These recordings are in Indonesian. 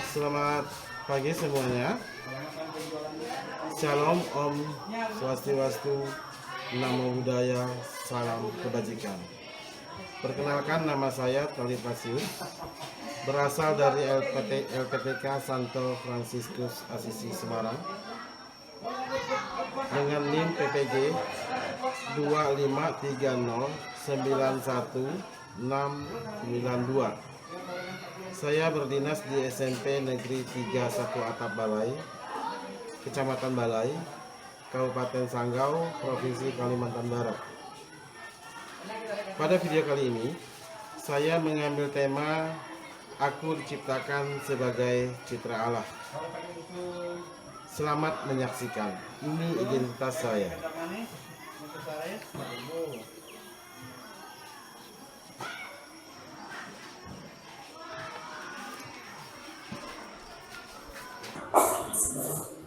Selamat pagi semuanya. Shalom, Om Swastiastu, Namo Buddhaya, Salam Kebajikan. Perkenalkan, nama saya Talipasius, berasal dari LPTK Santo Fransiskus Asisi Semarang, dengan NIM PPG 253091692. Saya berdinas di SMP Negeri 31 Atap Balai, Kecamatan Balai, Kabupaten Sanggau, Provinsi Kalimantan Barat. Pada video kali ini, saya mengambil tema Aku diciptakan sebagai citra Allah. Selamat menyaksikan. Ini identitas saya.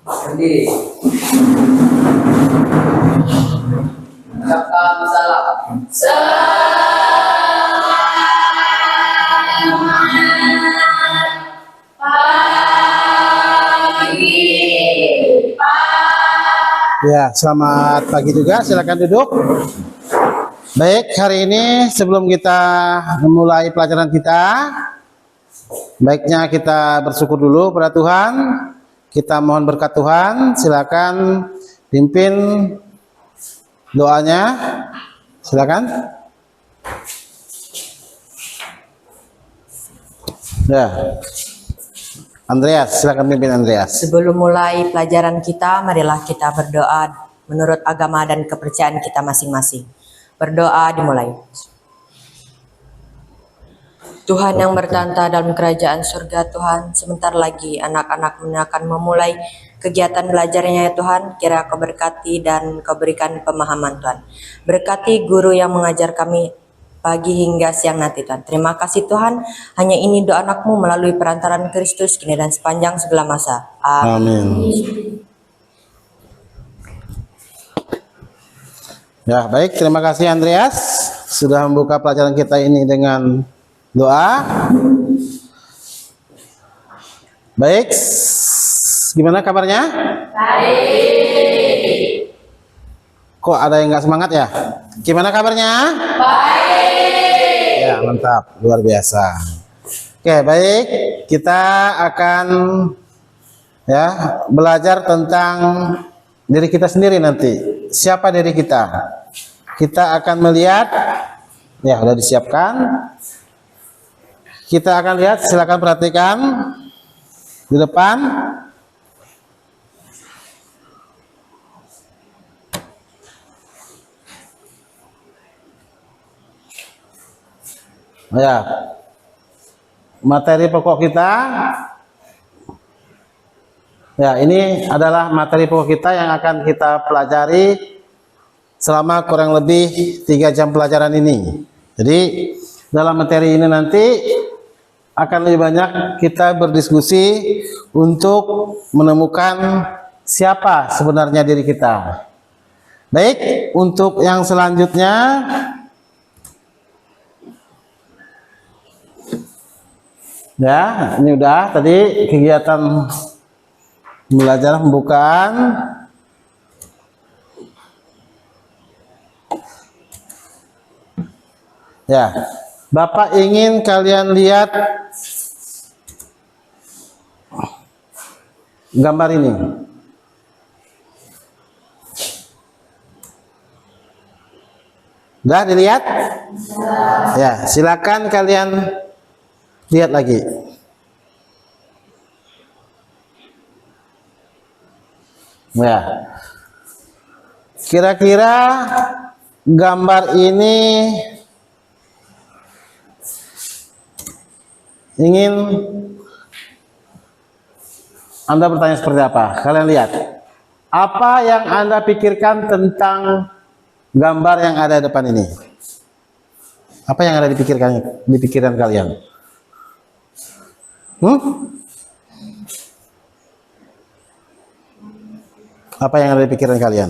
Berdiri. Ucapkan salam. Ya, selamat pagi juga. Silakan duduk. Baik, hari ini sebelum kita memulai pelajaran kita, baiknya kita bersyukur dulu pada Tuhan. Kita mohon berkat Tuhan. Silakan pimpin doanya. Silakan. Ya. Andreas, silakan pimpin Andreas. Sebelum mulai pelajaran kita, marilah kita berdoa menurut agama dan kepercayaan kita masing-masing. Berdoa dimulai. Tuhan yang bertahta dalam kerajaan surga, Tuhan, sebentar lagi anak-anak akan memulai kegiatan belajarnya ya Tuhan. Kira Kau berkati dan Kau berikan pemahaman Tuhan. Berkati guru yang mengajar kami pagi hingga siang nanti Tuhan. Terima kasih Tuhan. Hanya ini doa anak-Mu melalui perantaran Kristus kini dan sepanjang segala masa. Amin. Ya, baik. Terima kasih Andreas sudah membuka pelajaran kita ini dengan doa. Baik. Gimana kabarnya? Baik. Kok ada yang nggak semangat ya? Gimana kabarnya? Baik. Ya, mantap, luar biasa. Oke, baik. Kita akan ya belajar tentang diri kita sendiri nanti. Siapa diri kita? Kita akan melihat, ya sudah disiapkan. Kita akan lihat, silakan perhatikan di depan. Ya, materi pokok kita. Ya, ini adalah materi pokok kita yang akan kita pelajari selama kurang lebih 3 jam pelajaran ini. Jadi dalam materi ini nanti akan lebih banyak kita berdiskusi untuk menemukan siapa sebenarnya diri kita. Baik, untuk yang selanjutnya, ya, ini udah tadi kegiatan belajar pembukaan. Ya, Bapak ingin kalian lihat gambar ini. Udah dilihat? Ya, silakan kalian lihat lagi. Ya. Kira-kira gambar ini ingin Anda bertanya seperti apa? Kalian lihat. Apa yang Anda pikirkan tentang gambar yang ada di depan ini? Apa yang ada di pikiran kalian? Apa yang ada di pikiran kalian?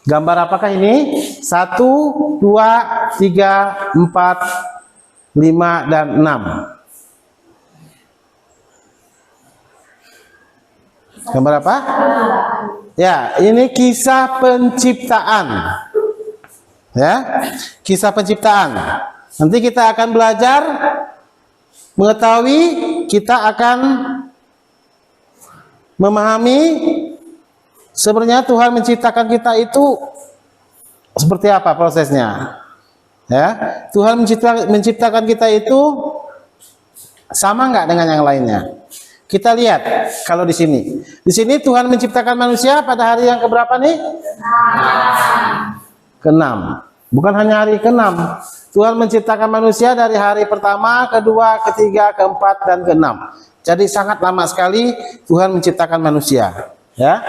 Gambar apakah ini? 1, 2, 3, 4, 5, dan 6. Gambar apa? Ya, ini kisah penciptaan. Ya, kisah penciptaan. Nanti kita akan belajar mengetahui, kita akan memahami sebenarnya Tuhan menciptakan kita itu seperti apa prosesnya. Ya, Tuhan menciptakan kita itu sama nggak dengan yang lainnya? Kita lihat kalau di sini. Di sini Tuhan menciptakan manusia pada hari yang keberapa nih? Ke-6. Bukan hanya hari ke-6. Tuhan menciptakan manusia dari hari pertama, kedua, ketiga, keempat, dan ke-6. Jadi sangat lama sekali Tuhan menciptakan manusia. Ya.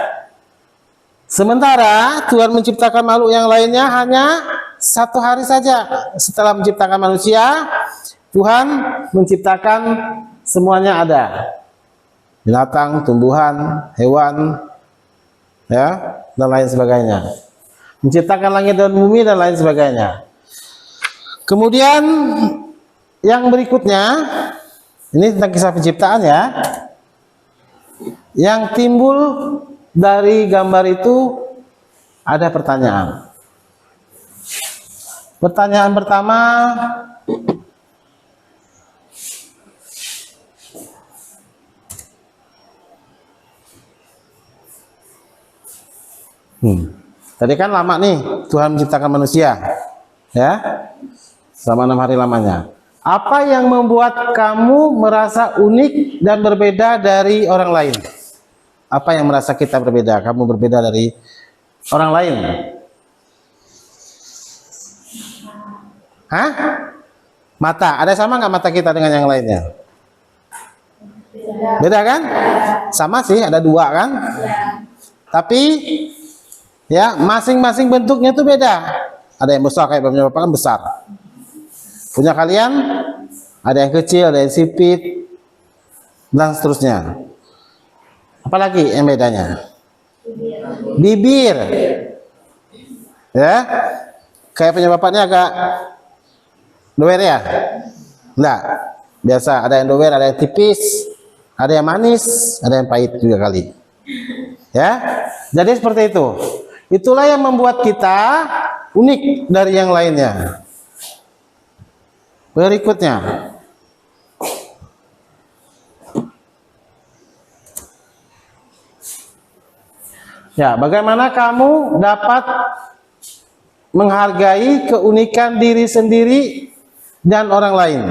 Sementara Tuhan menciptakan makhluk yang lainnya hanya 1 hari saja. Setelah menciptakan manusia, Tuhan menciptakan semuanya ada. Binatang, tumbuhan, hewan, ya, dan lain sebagainya. Menciptakan langit dan bumi dan lain sebagainya. Kemudian yang berikutnya, ini tentang kisah penciptaan ya. Yang timbul dari gambar itu ada pertanyaan. Pertanyaan pertama, tadi kan lama nih Tuhan menciptakan manusia, ya, selama 6 hari lamanya. Apa yang membuat kamu merasa unik dan berbeda dari orang lain? Apa yang merasa kita berbeda? Kamu berbeda dari orang lain? Hah? Mata. Ada sama nggak mata kita dengan yang lainnya? Beda kan? Sama sih, ada 2 kan? Tapi ya, masing-masing bentuknya itu beda. Ada yang besar kayak punya Bapak kan besar. Punya kalian ada yang kecil, ada yang sipit, dan seterusnya. Apalagi yang bedanya? Bibir. Ya. Kayak punya Bapaknya agak doer ya? Enggak. Biasa ada yang doer, ada yang tipis, ada yang manis, ada yang pahit juga kali. Ya. Jadi seperti itu. Itulah yang membuat kita unik dari yang lainnya. Berikutnya, ya, bagaimana kamu dapat menghargai keunikan diri sendiri dan orang lain?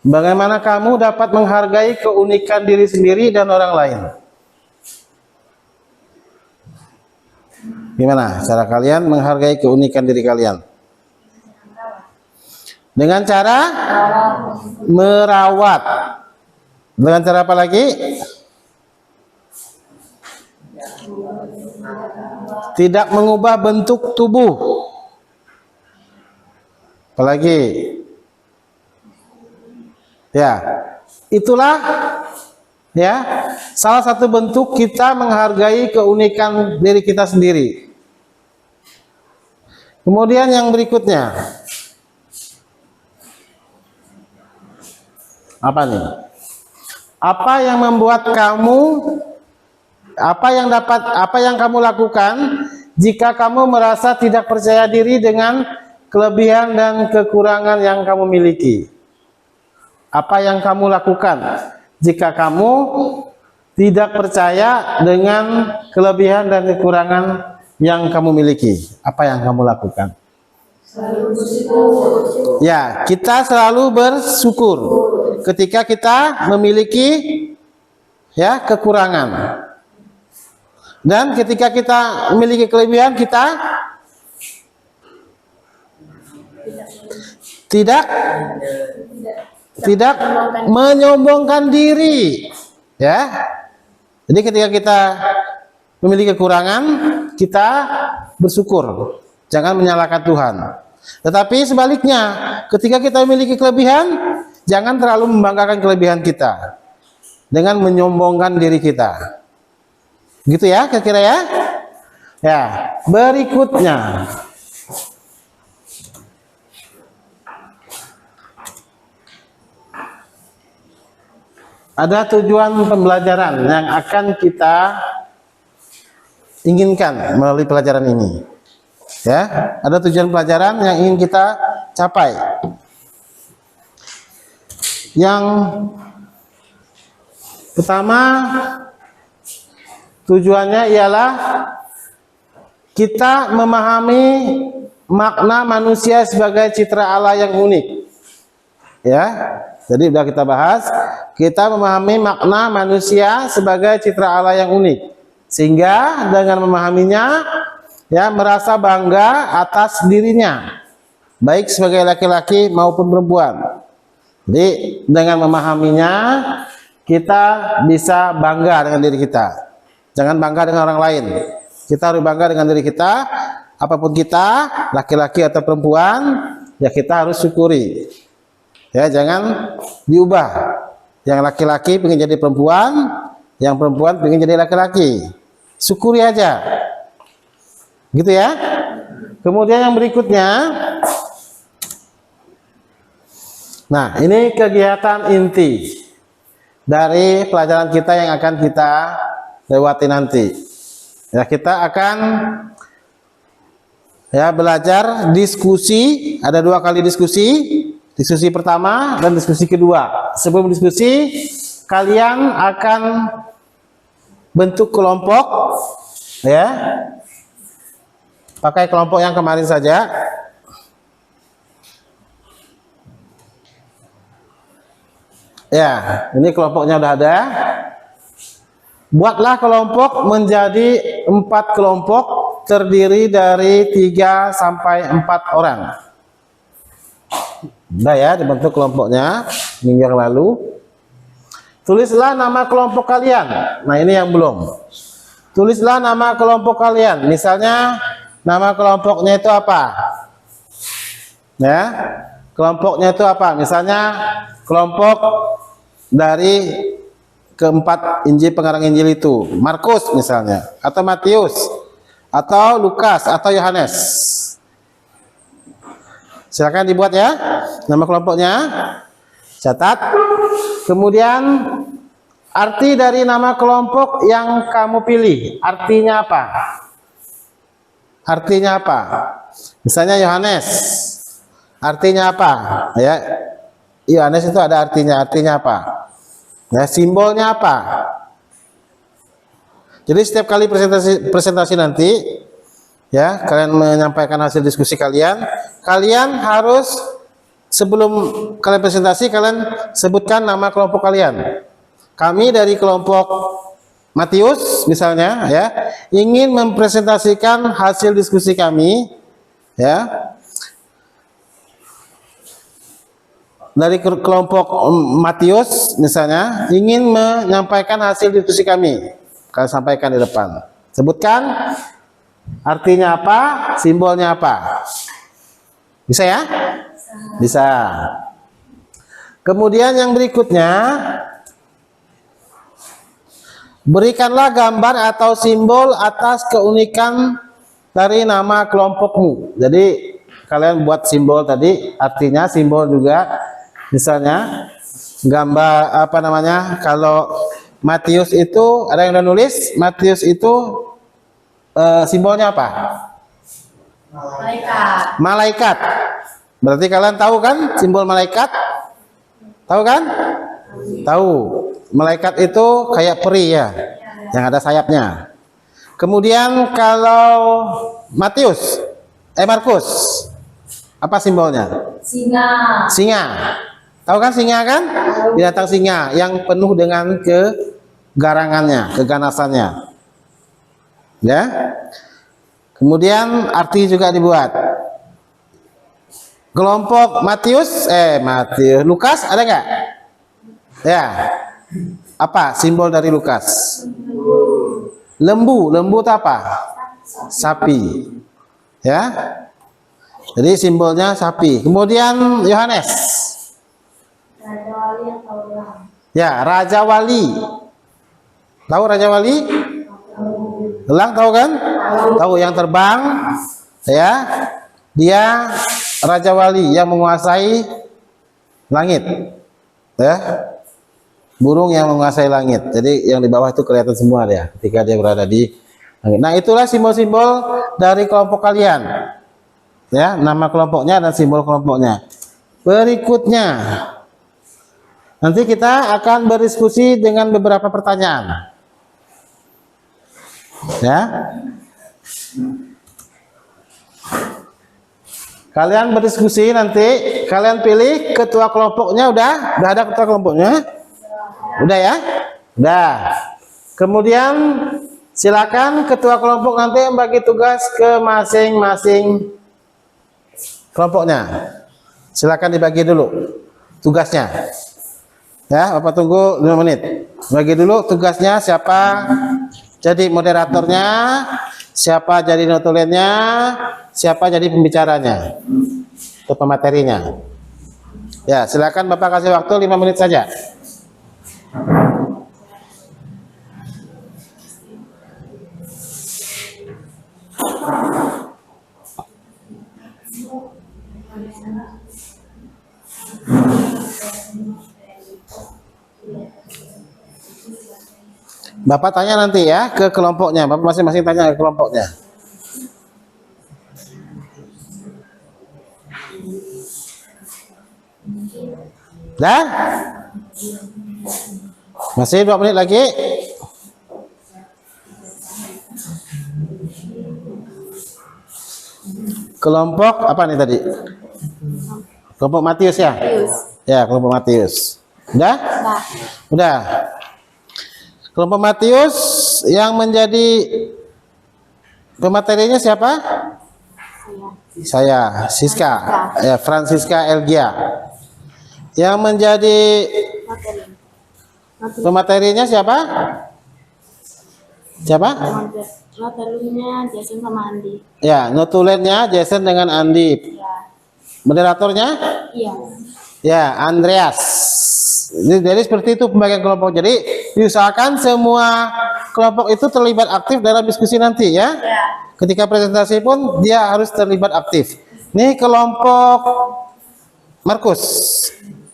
Bagaimana kamu dapat menghargai keunikan diri sendiri dan orang lain? Gimana cara kalian menghargai keunikan diri kalian? Dengan cara merawat. Dengan cara apa lagi? Tidak mengubah bentuk tubuh. Apalagi? Ya, itulah ya salah satu bentuk kita menghargai keunikan diri kita sendiri. Kemudian yang berikutnya, apa nih? Apa yang membuat kamu, apa yang kamu lakukan jika kamu merasa tidak percaya diri dengan kelebihan dan kekurangan yang kamu miliki? Apa yang kamu lakukan jika kamu tidak percaya dengan kelebihan dan kekurangan yang kamu miliki? Apa yang kamu lakukan? Ya, kita selalu bersyukur ketika kita memiliki ya kekurangan. Dan ketika kita memiliki kelebihan, kita tidak menyombongkan diri, ya. Jadi ketika kita memiliki kekurangan, kita bersyukur, jangan menyalahkan Tuhan. Tetapi sebaliknya, ketika kita memiliki kelebihan, jangan terlalu membanggakan kelebihan kita dengan menyombongkan diri kita. Gitu ya, kira-kira ya. Ya, berikutnya. ada tujuan pembelajaran yang akan kita inginkan melalui pelajaran ini. Ya, ada tujuan pelajaran yang ingin kita capai. Yang pertama, tujuannya ialah kita memahami makna manusia sebagai citra Allah yang unik. Ya, jadi sudah kita bahas, kita memahami makna manusia sebagai citra Allah yang unik, sehingga dengan memahaminya, ya, merasa bangga atas dirinya, baik sebagai laki-laki maupun perempuan. Jadi dengan memahaminya, kita bisa bangga dengan diri kita. Jangan bangga dengan orang lain. Kita harus bangga dengan diri kita. Apapun kita, laki-laki atau perempuan, ya kita harus syukuri. Ya, jangan diubah. Yang laki-laki pengen jadi perempuan, yang perempuan pengen jadi laki-laki. Syukuri aja. Gitu ya. Kemudian yang berikutnya, nah ini kegiatan inti dari pelajaran kita yang akan kita lewati nanti. Ya, kita akan belajar diskusi. Ada 2 kali diskusi. Diskusi pertama dan diskusi kedua. Sebelum diskusi, kalian akan bentuk kelompok, ya. Pakai kelompok yang kemarin saja. Ya, ini kelompoknya udah ada. Buatlah kelompok menjadi 4 kelompok terdiri dari 3 sampai 4 orang. Udah ya, dibentuk kelompoknya minggu yang lalu. Tulislah nama kelompok kalian. Nah, ini yang belum. Tulislah nama kelompok kalian. Misalnya nama kelompoknya itu apa? Ya, kelompoknya itu apa? Misalnya kelompok dari keempat Injil, pengarang Injil itu Markus misalnya, atau Matius, atau Lukas, atau Yohanes. Silakan dibuat ya nama kelompoknya, catat. Kemudian arti dari nama kelompok yang kamu pilih, artinya apa? Artinya apa? Misalnya Yohanes, artinya apa? Ya, Yohanes itu ada artinya. Artinya apa? Ya, simbolnya apa? Jadi setiap kali presentasi nanti, ya, kalian menyampaikan hasil diskusi kalian, kalian harus sebelum kalian presentasi, kalian sebutkan nama kelompok kalian. Kami dari kelompok Matius misalnya, ya, ingin mempresentasikan hasil diskusi kami, ya. Dari kelompok Matius misalnya ingin menyampaikan hasil diskusi kami, kalian sampaikan di depan. Sebutkan artinya apa, simbolnya apa. Bisa ya? Bisa. Kemudian yang berikutnya, berikanlah gambar atau simbol atas keunikan dari nama kelompokmu. Jadi kalian buat simbol tadi, artinya simbol juga. Misalnya gambar apa namanya, kalau Matius itu ada yang udah nulis, Matius itu simbolnya apa? Malaikat. Malaikat. Berarti kalian tahu kan simbol malaikat? Tahu kan? Tahu. Malaikat itu kayak peri ya, yang ada sayapnya. Kemudian kalau Markus, apa simbolnya? Singa. Singa. Tahu kan singa kan? Binatang singa yang penuh dengan kegarangannya, keganasannya. Ya. Kemudian arti juga dibuat. Kelompok Lukas ada nggak? Ya. Apa simbol dari Lukas? Lembu. Lembu itu apa? Sapi. Ya. Jadi simbolnya sapi. Kemudian Yohanes. Raja Wali atau elang? Ya, Raja Wali. Tahu Raja Wali? Elang tahu kan? Tahu, yang terbang. Ya. Dia Raja Wali yang menguasai langit. Ya. burung yang menguasai langit. Jadi yang di bawah itu kelihatan semua dia ketika dia berada di langit. Nah, itulah simbol-simbol dari kelompok kalian. Ya, nama kelompoknya dan simbol kelompoknya. Berikutnya, nanti kita akan berdiskusi dengan beberapa pertanyaan. Ya. Kalian berdiskusi nanti, kalian pilih ketua kelompoknya. Udah ada ketua kelompoknya? Udah ya? Udah. Kemudian silakan ketua kelompok nanti membagi tugas ke masing-masing kelompoknya. Silakan dibagi dulu tugasnya. Ya, Bapak tunggu 5 menit. Bagi dulu tugasnya, siapa jadi moderatornya, siapa jadi notulennya, siapa jadi pembicaranya atau pematerinya. Ya, silakan Bapak kasih waktu 5 menit saja. Bapak tanya nanti ya ke kelompoknya. Bapak masing-masing tanya ke kelompoknya. Dah? Masih 2 menit lagi. Kelompok apa nih tadi? Kelompok Matius ya? Ya, kelompok Matius. Udah? Udah. Kelompok Matius yang menjadi pematerinya siapa? Saya, Siska. Ya, Francisca Elgia. Yang menjadi pematerinya siapa? Siapa? Notulennya Jason sama Andi. Ya, notulennya Jason dengan Andi. Ya. Moderatornya? Iya. Ya, Andreas. Jadi seperti itu pembagian kelompok. Jadi diusahakan semua kelompok itu terlibat aktif dalam diskusi nanti ya. Ya. Ketika presentasi pun dia harus terlibat aktif. Ini kelompok Markus.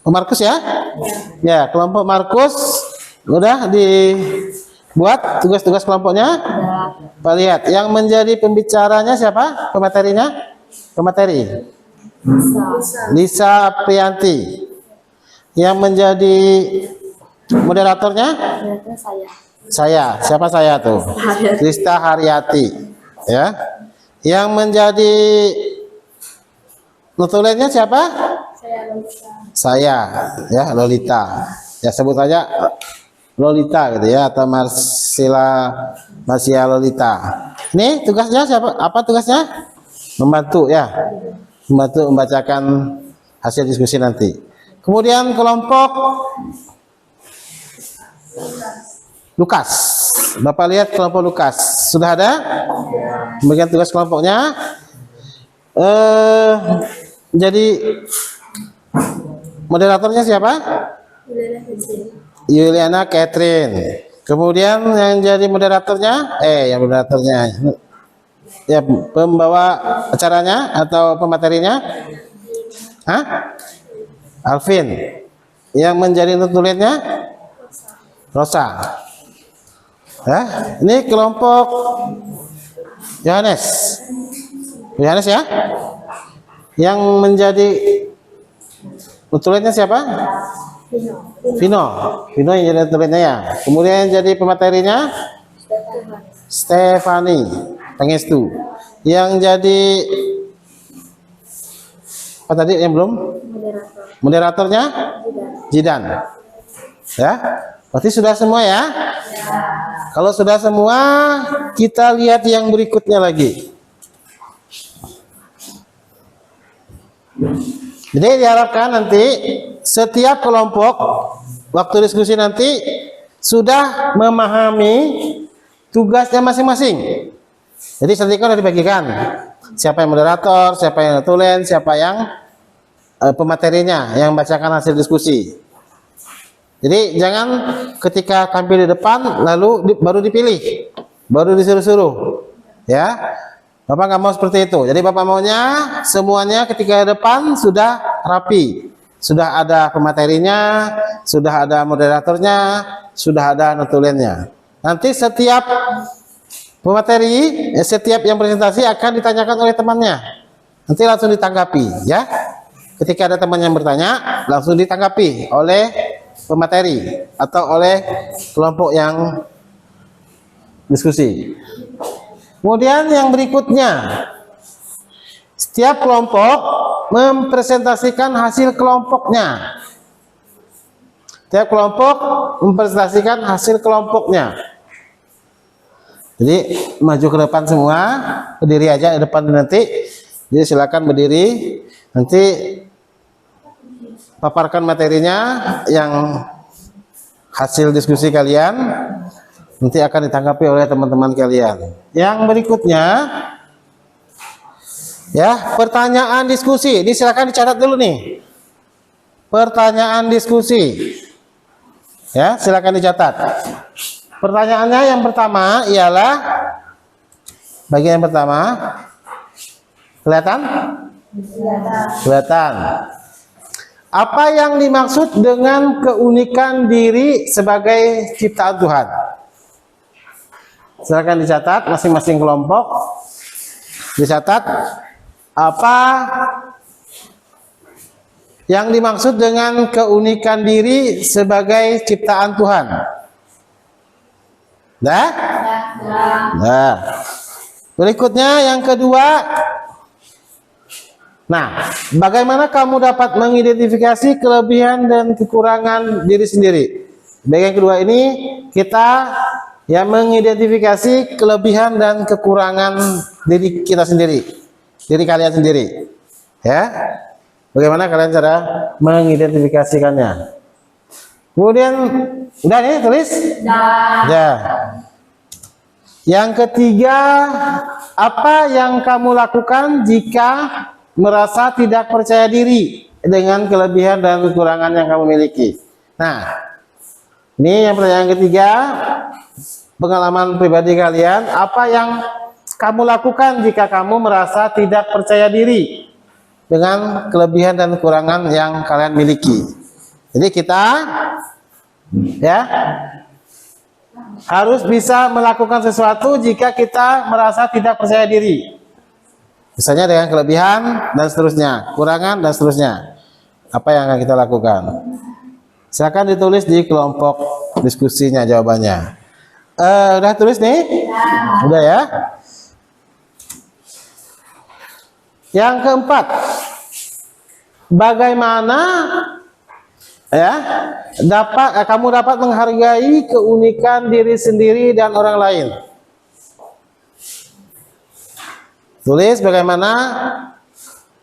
Oh, Markus ya? Ya, kelompok Markus udah dibuat tugas-tugas kelompoknya. Pak lihat, yang menjadi pembicaranya siapa? Pematerinya? Pemateri. Lisa Prianti. Yang menjadi moderatornya? Ternyata saya. Saya. Siapa saya tuh? Krista Haryati. Ya. Yang menjadi notulennya siapa? Saya Lolita. Saya, ya, Lolita. Ya, sebut saja Lolita gitu ya, atau Marcia Lolita. Ini tugasnya siapa? Apa tugasnya? Membantu ya. Membantu membacakan hasil diskusi nanti. Kemudian kelompok Lukas. Bapak lihat kelompok Lukas. Sudah ada? Bagian tugas kelompoknya. Jadi moderatornya siapa? Yuliana Catherine. Kemudian yang jadi moderatornya, ya, pembawa acaranya atau pematerinya, Alvin. Yang menjadi notulennya, Rosa. Ya, ini kelompok Yohanes. Yohanes ya. Yang menjadi notulennya siapa? Vino. Vino yang jadi notulennya ya. Kemudian yang jadi pematerinya Stefani Pangestu. Yang jadi apa tadi yang belum? Moderatornya Jidan. Ya. Berarti sudah semua ya? Kalau sudah semua, kita lihat yang berikutnya lagi. Jadi diharapkan nanti setiap kelompok waktu diskusi nanti sudah memahami tugasnya masing-masing. Jadi strategi sudah dibagikan. Siapa yang moderator, siapa yang notulen, siapa yang pematerinya yang bacakan hasil diskusi. Jadi jangan ketika tampil di depan lalu baru dipilih, baru disuruh-suruh. Ya. Bapak nggak mau seperti itu. Jadi Bapak maunya semuanya ketika di depan sudah rapi, Sudah ada pematerinya, sudah ada moderatornya, sudah ada notulennya. Nanti setiap pemateri, setiap yang presentasi akan ditanyakan oleh temannya. Nanti langsung ditanggapi, ya. Ketika ada teman yang bertanya, langsung ditanggapi oleh pemateri atau oleh kelompok yang diskusi. Kemudian yang berikutnya, setiap kelompok mempresentasikan hasil kelompoknya. Setiap kelompok mempresentasikan hasil kelompoknya. Jadi maju ke depan semua, berdiri aja di depan nanti. Jadi silakan berdiri, nanti paparkan materinya yang hasil diskusi kalian. Nanti akan ditanggapi oleh teman-teman kalian. Yang berikutnya, ya, pertanyaan diskusi. Ini silakan dicatat dulu nih. Pertanyaan diskusi. Ya, silakan dicatat. Pertanyaannya yang pertama ialah bagian yang pertama. Kelihatan? Kelihatan. Apa yang dimaksud dengan keunikan diri sebagai ciptaan Tuhan? Silakan dicatat masing-masing kelompok. Dicatat apa yang dimaksud dengan keunikan diri sebagai ciptaan Tuhan. Dah? Nah. Berikutnya yang kedua. Nah, bagaimana kamu dapat mengidentifikasi kelebihan dan kekurangan diri sendiri? Bagian kedua ini kita ya mengidentifikasi kelebihan dan kekurangan diri kita sendiri, diri kalian sendiri. Ya, bagaimana kalian cara mengidentifikasikannya? Kemudian, udah nih tulis? Ya. Yang ketiga, apa yang kamu lakukan jika merasa tidak percaya diri dengan kelebihan dan kekurangan yang kamu miliki? Nah, ini yang pertanyaan ketiga. Pengalaman pribadi kalian, apa yang kamu lakukan jika kamu merasa tidak percaya diri dengan kelebihan dan kekurangan yang kalian miliki? Jadi kita ya harus bisa melakukan sesuatu jika kita merasa tidak percaya diri. Misalnya dengan kelebihan dan seterusnya, kurangan dan seterusnya. Apa yang akan kita lakukan? Silakan ditulis di kelompok diskusinya jawabannya. Udah tulis nih? Udah ya? Yang keempat, bagaimana ya kamu dapat menghargai keunikan diri sendiri dan orang lain? Tulis bagaimana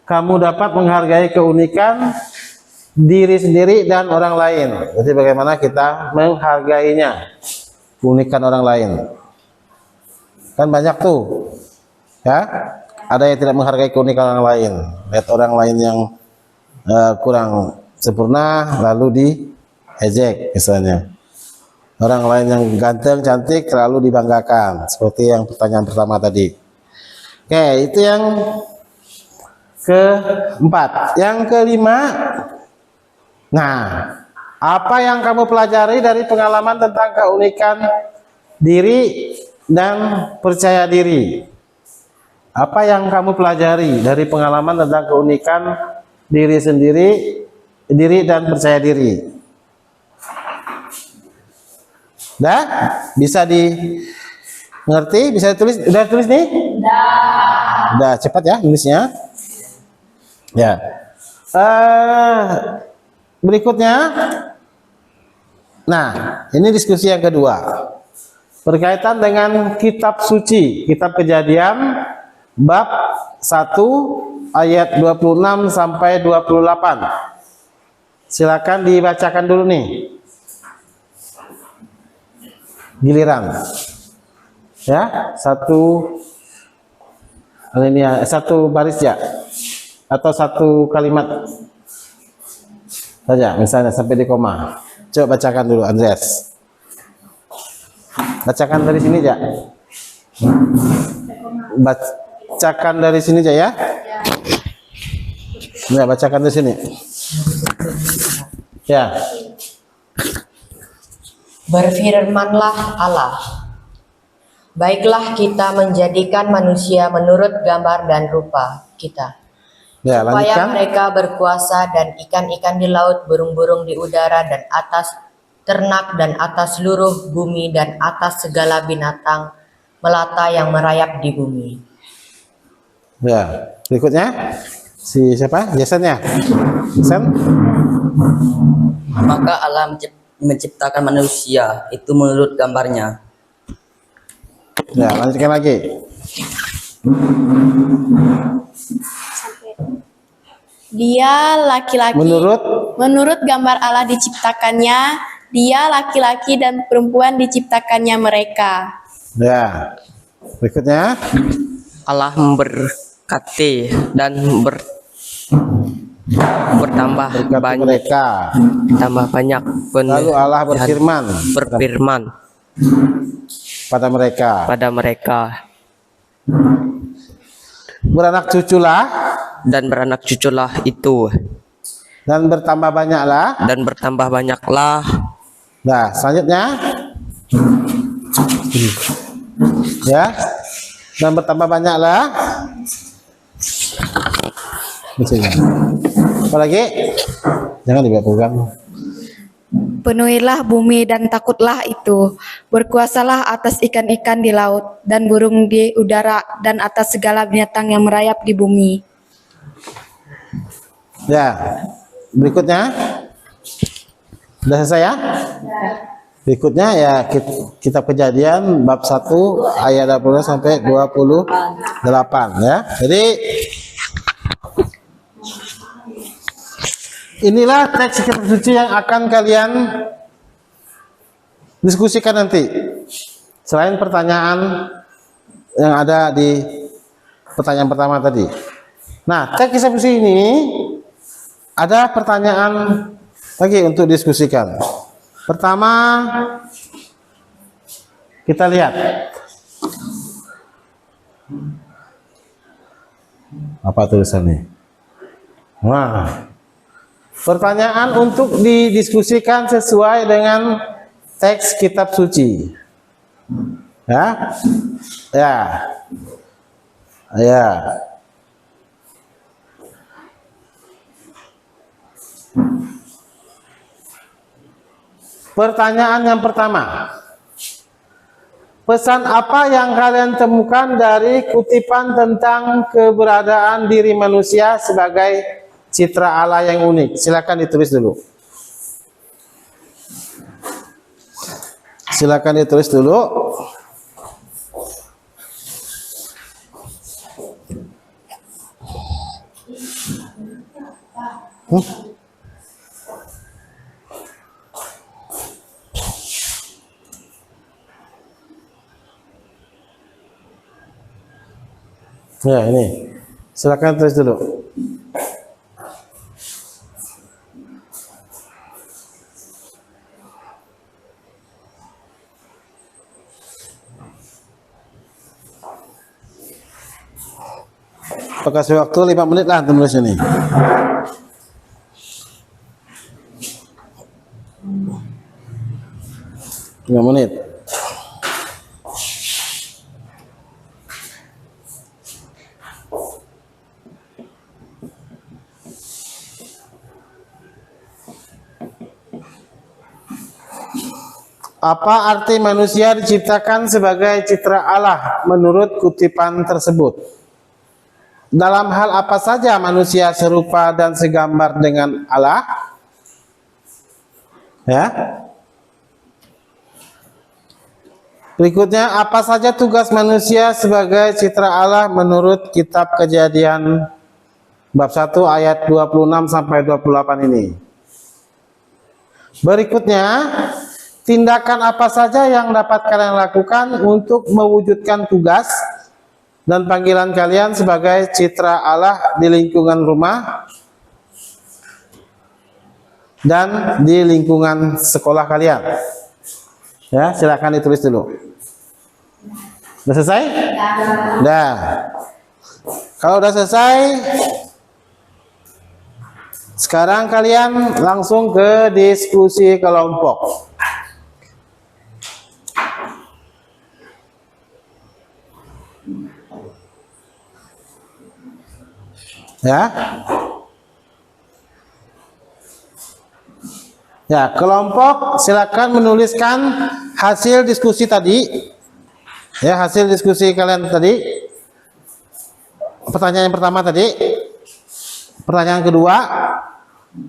kamu dapat menghargai keunikan diri sendiri dan orang lain. Jadi bagaimana kita menghargainya, keunikan orang lain. Kan banyak tuh, ya. Ada yang tidak menghargai keunikan orang lain. Lihat orang lain yang kurang sempurna lalu diejek misalnya. Orang lain yang ganteng, cantik terlalu dibanggakan. Seperti yang pertanyaan pertama tadi. Oke, itu yang keempat. Yang kelima, nah, apa yang kamu pelajari dari pengalaman tentang keunikan diri dan percaya diri? Apa yang kamu pelajari dari pengalaman tentang keunikan diri sendiri, diri dan percaya diri? Dah? Bisa dimengerti? Bisa ditulis? Udah tulis nih? Udah, cepat ya tulisnya. Ya. Berikutnya. Nah, ini diskusi yang kedua. Berkaitan dengan kitab suci, kitab Kejadian bab 1 ayat 26 sampai 28. Silakan dibacakan dulu nih. Giliran. Ya, satu baris ya. Atau satu kalimat saja, misalnya sampai di koma. Coba bacakan dulu Andreas. Bacakan dari sini aja. Bacakan dari sini aja ya. Ya, bacakan dari sini. Ya. Berfirmanlah Allah, baiklah kita menjadikan manusia menurut gambar dan rupa kita, Ya, supaya lanjutkan. mereka berkuasa dan ikan-ikan di laut, burung-burung di udara, dan atas ternak, dan atas seluruh bumi, dan atas segala binatang melata yang merayap di bumi. Ya, berikutnya si siapa? Jason ya. Jason. Maka Allah menciptakan manusia itu menurut gambarnya. Ya, lanjutkan lagi. Dia laki-laki. Menurut gambar Allah diciptakannya, dia laki-laki dan perempuan diciptakannya mereka. Ya. Berikutnya. Allah memberkati dan bertambah Berkati banyak mereka. tambah banyak Lalu Allah berfirman pada mereka. Beranak cuculah Dan beranak cuculah itu dan bertambah banyaklah. Nah, selanjutnya. Ya. Dan bertambah banyaklah. Apa lagi? Jangan dipegang. Penuhilah bumi dan takutlah itu. Berkuasalah atas ikan-ikan di laut dan burung di udara dan atas segala binatang yang merayap di bumi. Ya. Berikutnya. Sudah selesai ya? Berikutnya ya kitab Kejadian bab 1 ayat 20 sampai 28 ya. Jadi inilah teks kitab suci yang akan kalian diskusikan nanti. Selain pertanyaan yang ada di pertanyaan pertama tadi. Nah, teks kitab suci ini ada pertanyaan lagi untuk diskusikan. Pertama, kita lihat apa tulisannya. Wah, pertanyaan untuk didiskusikan sesuai dengan teks kitab suci. Ya, ya, ya. Pertanyaan yang pertama, pesan apa yang kalian temukan dari kutipan tentang keberadaan diri manusia sebagai citra Allah yang unik? Silakan ditulis dulu. Silakan ditulis dulu. Ya, ini. Silakan tulis dulu. Kasih waktu 5 menit lah untuk menulis ini. Lima menit. Apa arti manusia diciptakan sebagai citra Allah menurut kutipan tersebut? Dalam hal apa saja manusia serupa dan segambar dengan Allah? Ya. Berikutnya, apa saja tugas manusia sebagai citra Allah menurut kitab Kejadian bab 1 ayat 26 sampai 28 ini? Berikutnya, tindakan apa saja yang dapat kalian lakukan untuk mewujudkan tugas dan panggilan kalian sebagai citra Allah di lingkungan rumah dan di lingkungan sekolah kalian? Ya, silakan ditulis dulu. Udah selesai? Udah. Kalau udah selesai, Sekarang kalian langsung ke diskusi kelompok. Ya. Ya, kelompok silakan menuliskan hasil diskusi tadi. Ya, hasil diskusi kalian tadi. Pertanyaan yang pertama tadi. Pertanyaan kedua.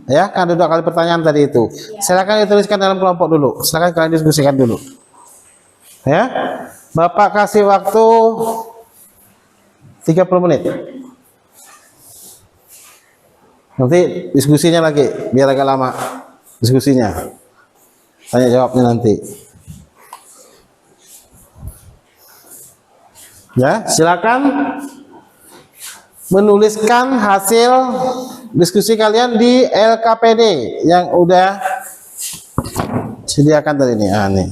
Ya, kan ada 2 kali pertanyaan tadi itu. Silakan dituliskan dalam kelompok dulu. Silakan kalian diskusikan dulu. Ya. Bapak kasih waktu 30 menit. Nanti diskusinya lagi biar agak lama. Diskusinya, tanya jawabnya nanti. Ya, silakan menuliskan hasil diskusi kalian di LKPD yang udah sediakan tadi nih. Nih,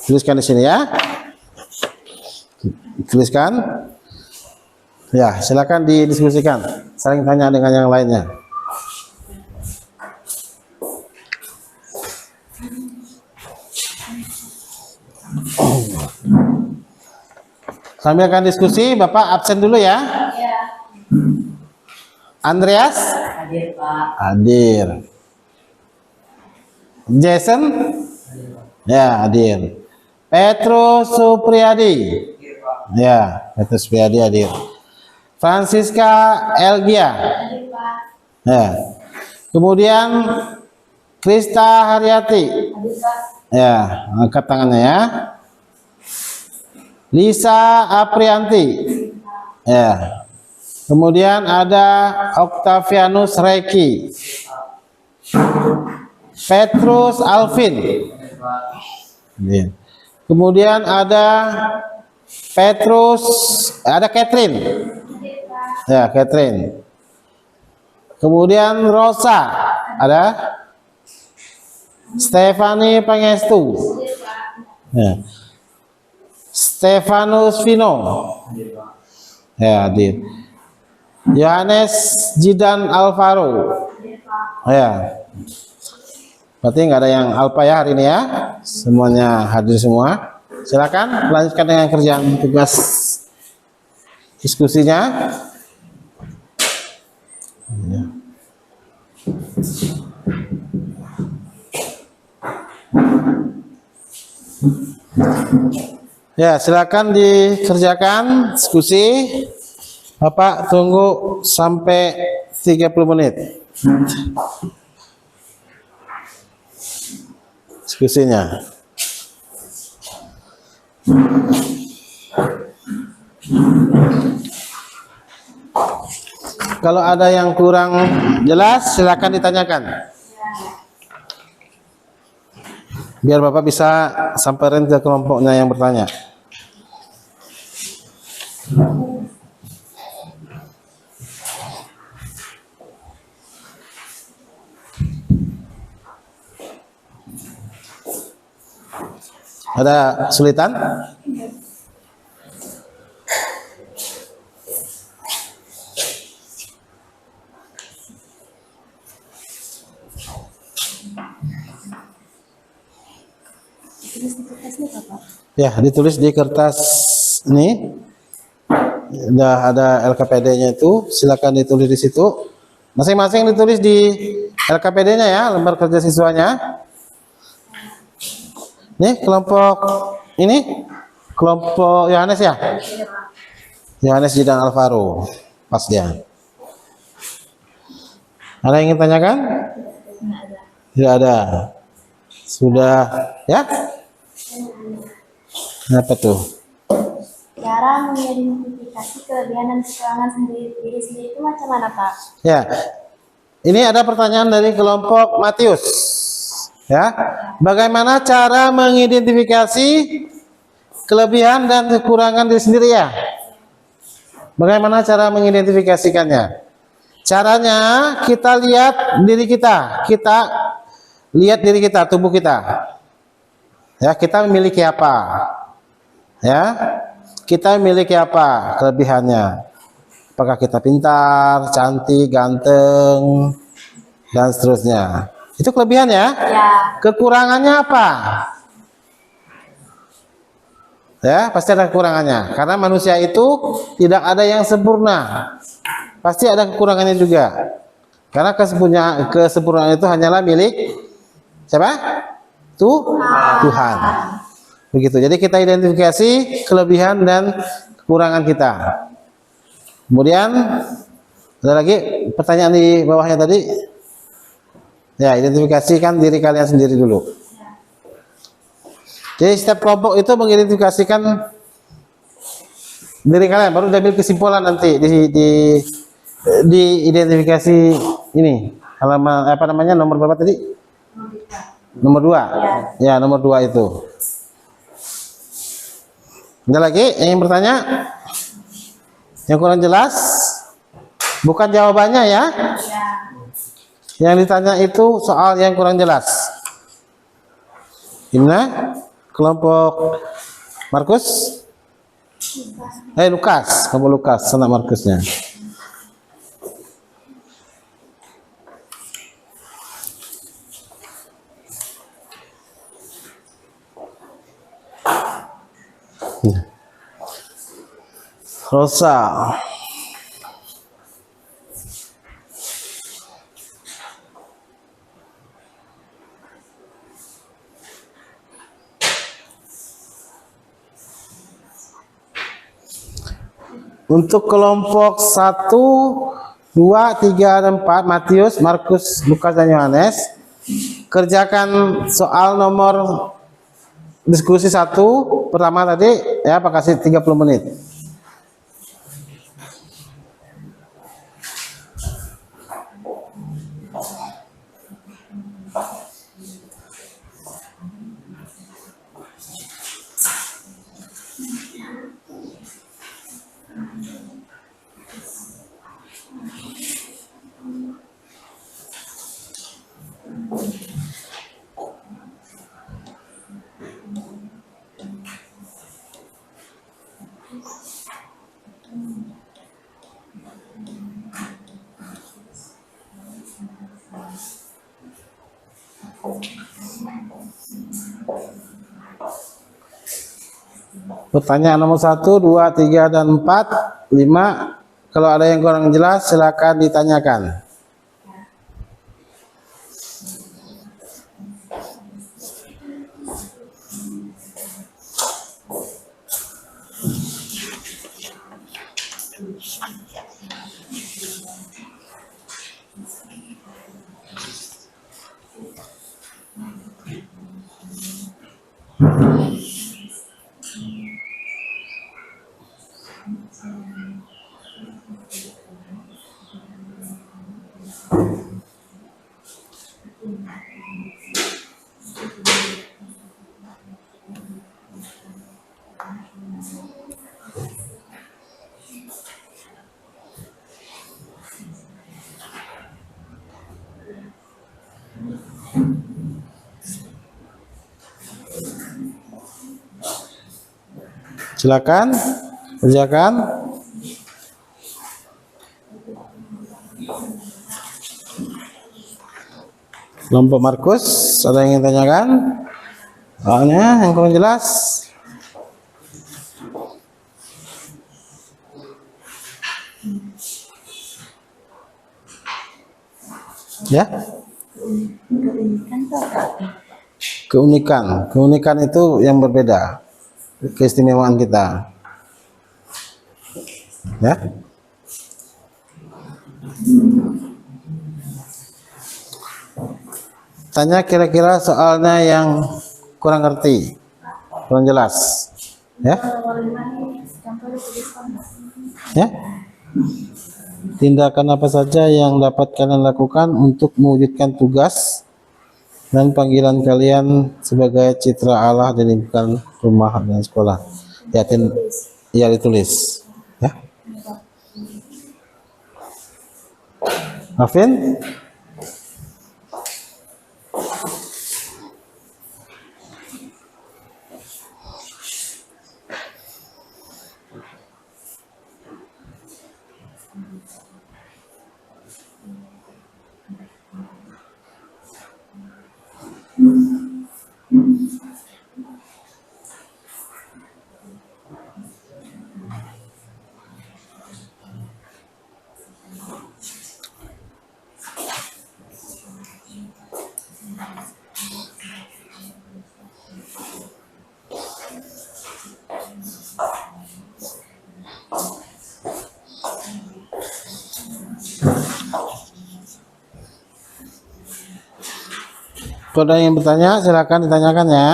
tuliskan di sini ya. Tuliskan. Ya, silakan didiskusikan. Saling tanya dengan yang lainnya. Sambil akan diskusi, Bapak absen dulu ya. Andreas? Hadir, Pak. Hadir. Jason? Ya, hadir. Petrus Supriyadi? Ya, Petrus Supriyadi hadir. Francisca Elgia? Ya. Kemudian Krista Haryati? Ya, angkat tangannya ya. Lisa Aprianti, ya. Kemudian ada Octavianus Reiki, Petrus Alvin, ya. Kemudian ada Petrus, ada Catherine, ya Catherine. Kemudian Rosa, ada Stefani Pangestu, ya. Stefanus Vino, ya hadir. Yohanes Jidan Alvaro, ya. Berarti nggak ada yang alpa ya hari ini ya, semuanya hadir semua. Silakan lanjutkan dengan kerjaan tugas diskusinya. Ya. Ya, silakan dikerjakan diskusi. Bapak tunggu sampai 30 menit. Diskusinya. Kalau ada yang kurang jelas, silakan ditanyakan. Biar Bapak bisa samperin ke kelompoknya yang bertanya. Ada kesulitan? Ya, ditulis di kertas ini. Udah ada LKPD-nya itu, silakan ditulis di situ. Masing-masing ditulis di LKPD-nya ya, lembar kerja siswanya. Nih, kelompok ini, kelompok Yohanes ya? Yohanes Jidan Alvaro, pas dia. Ada yang ingin tanyakan? Tidak ada. Sudah, ya? Apa tuh? Cara mengidentifikasi kelebihan dan kekurangan diri sendiri itu macam mana, Pak? Ya, ini ada pertanyaan dari kelompok Matius. Ya, bagaimana cara mengidentifikasi kelebihan dan kekurangan diri sendiri ya? Bagaimana cara mengidentifikasikannya? Caranya kita lihat diri kita, lihat diri kita, tubuh kita. Ya, kita memiliki apa? Ya, kita memiliki apa kelebihannya? Apakah kita pintar, cantik, ganteng, dan seterusnya. Itu kelebihannya. Ya. Kekurangannya apa? Ya, pasti ada kekurangannya. Karena manusia itu tidak ada yang sempurna. Pasti ada kekurangannya juga. Karena kesempurnaan itu hanyalah milik siapa? Tuhan. Begitu. Jadi kita identifikasi kelebihan dan kekurangan kita. Kemudian ada lagi pertanyaan di bawahnya tadi. Ya, identifikasikan diri kalian sendiri dulu. Jadi setiap kelompok itu mengidentifikasikan diri kalian, baru diambil kesimpulan nanti di identifikasi ini. Halaman apa namanya? Nomor berapa tadi? Nomor 2. Ya, nomor 2 itu. Ada lagi yang bertanya? Yang kurang jelas? Bukan jawabannya ya. Yang ditanya itu soal yang kurang jelas. Gimana? Kelompok Markus? Lukas. Kelompok Lukas, anak Markusnya. Rosa. Untuk kelompok 1, 2, 3, dan 4, Matius, Markus, Lukas, dan Yohanes, kerjakan soal nomor diskusi 1 pertama tadi ya, Pak, kasih 30 menit. Pertanyaan nomor 1, 2, 3, dan 4, 5. Kalau ada yang kurang jelas, silakan ditanyakan. Silakan kerjakan. Kelompok Markus, ada yang ingin tanyakan? Soalnya yang kurang jelas. Ya? Keunikan itu yang berbeda, keistimewaan kita. Ya? Tanya kira-kira soalnya yang kurang ngerti, kurang jelas. Ya? Ya? Tindakan apa saja yang dapat kalian lakukan untuk mewujudkan tugas dan panggilan kalian sebagai citra Allah di lingkungan rumah dan sekolah? Ya, ditulis. Ya. Afin? Kalau ada yang bertanya, silakan ditanyakan ya.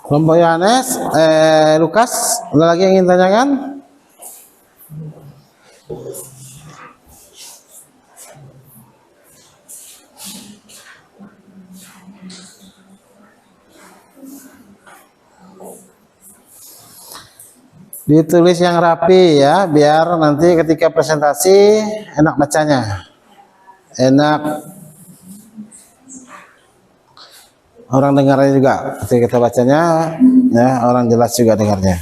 Kelompok Yohanes, Lukas, ada lagi yang ingin tanyakan? Ditulis yang rapi ya, biar nanti ketika presentasi enak bacanya, enak orang dengarnya juga. Ketika kita bacanya, ya orang jelas juga dengarnya.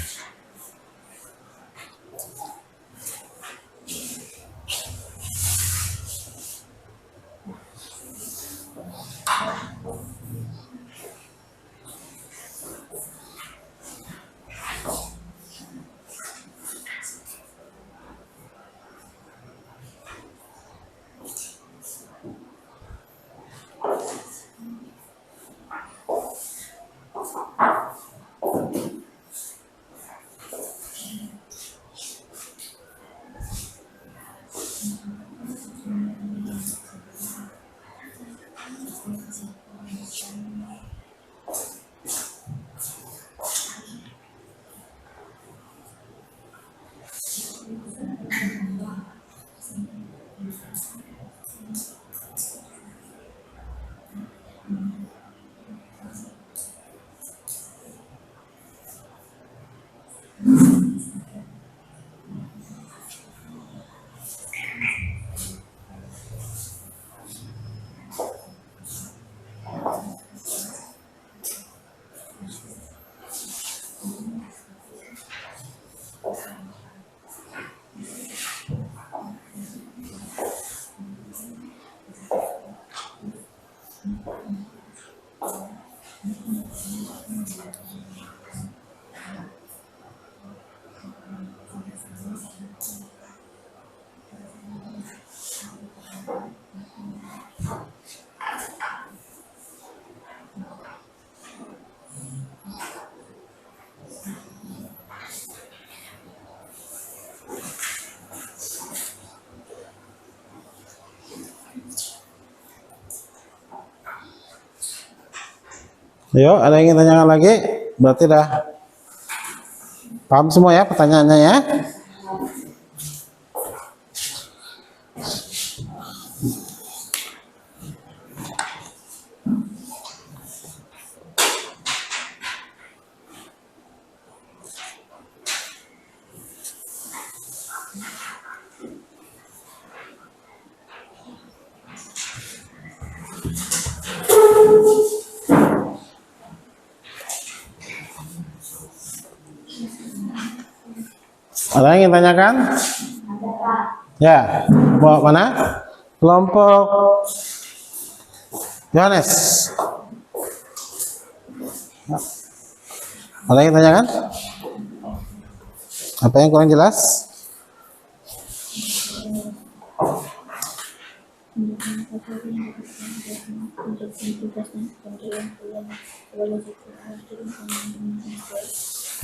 Yuk, ada yang ingin tanyakan lagi? Berarti dah paham semua ya pertanyaannya ya. Ada yang ingin tanyakan? Ya, bawa mana? Kelompok Yohanes. Ada yang ingin tanyakan? Apa yang kurang jelas?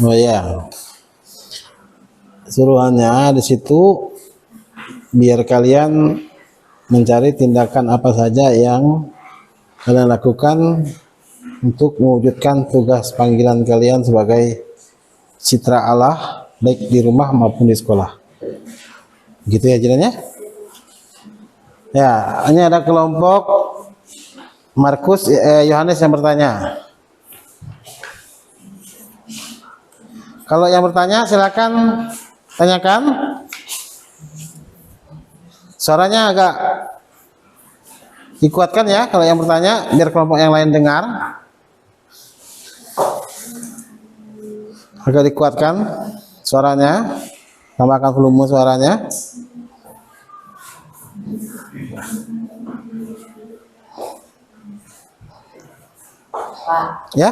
Oh ya. Suruhannya di situ biar kalian mencari tindakan apa saja yang kalian lakukan untuk mewujudkan tugas panggilan kalian sebagai citra Allah baik di rumah maupun di sekolah. Gitu ya jalannya? Ya, ini ada kelompok Markus Yohanes yang bertanya. Kalau yang bertanya silakan tanyakan. Suaranya agak dikuatkan ya kalau yang bertanya biar kelompok yang lain dengar. Agak dikuatkan suaranya, tambahkan volume suaranya. Ya,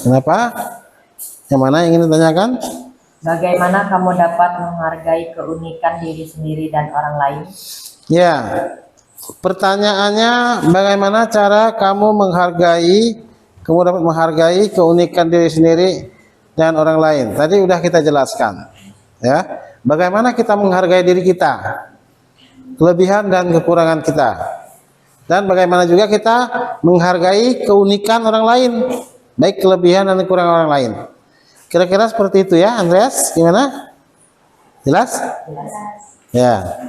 kenapa? Yang mana yang ingin ditanyakan? Bagaimana kamu dapat menghargai keunikan diri sendiri dan orang lain? Ya, pertanyaannya bagaimana cara kamu dapat menghargai keunikan diri sendiri dan orang lain. Tadi udah kita jelaskan, ya. Bagaimana kita menghargai diri kita, kelebihan dan kekurangan kita, dan bagaimana juga kita menghargai keunikan orang lain, baik kelebihan dan kekurangan orang lain. Kira-kira seperti itu ya, Andreas. Gimana? Jelas? Ya.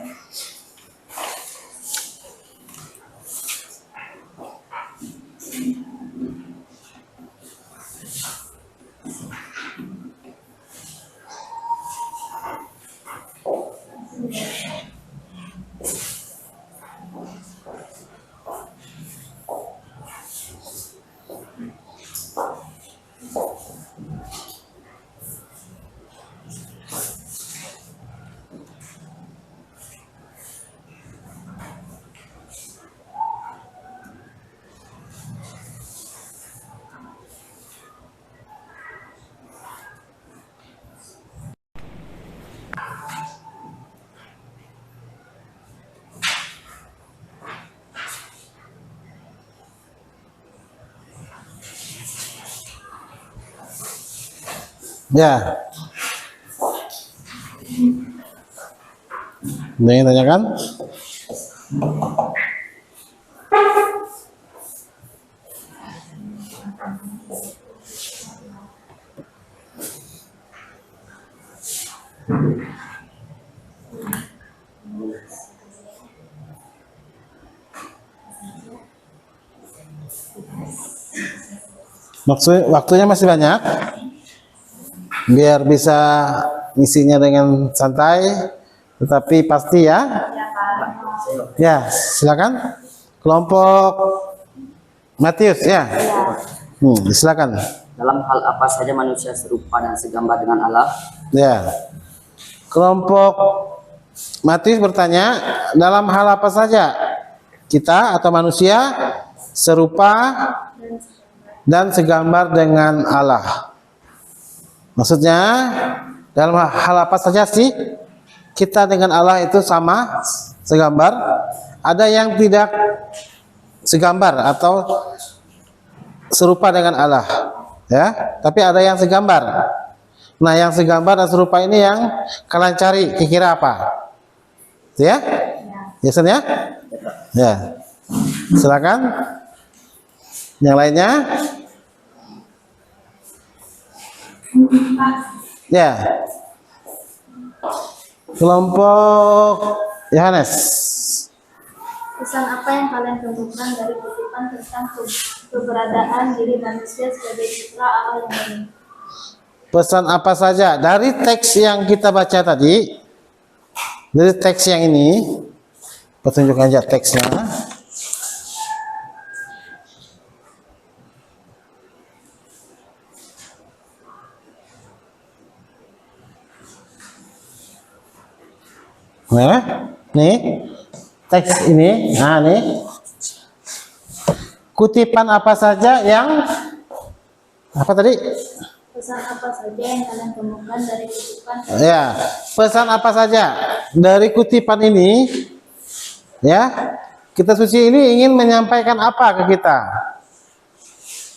Ya. Ada yang tanyakan? Waktunya masih banyak, biar bisa ngisinya dengan santai, tetapi pasti ya. Ya, silakan. Kelompok Matius ya. Silakan. Dalam hal apa saja manusia serupa dan segambar dengan Allah? Ya. Kelompok Matius bertanya, dalam hal apa saja kita atau manusia serupa dan segambar dengan Allah? Maksudnya dalam hal apa saja sih kita dengan Allah itu sama, segambar? Ada yang tidak segambar atau serupa dengan Allah, ya. Tapi ada yang segambar. Nah, yang segambar dan serupa ini yang kalian cari, kira-kira apa? Ya? Jason ya? Ya. Silakan. Yang lainnya? Ya. Kelompok Yohanes. Pesan apa yang kalian temukan dari kutipan tentang keberadaan diri manusia sebagai citra Allah yang baik? Pesan apa saja dari teks yang kita baca tadi, dari teks yang ini, petunjuk aja teksnya. Nah, nih teks ini, nah nih kutipan apa saja yang apa tadi? Pesan apa saja yang kalian temukan dari kutipan? Ya, pesan apa saja dari kutipan ini? Ya, kitab suci ini ingin menyampaikan apa ke kita?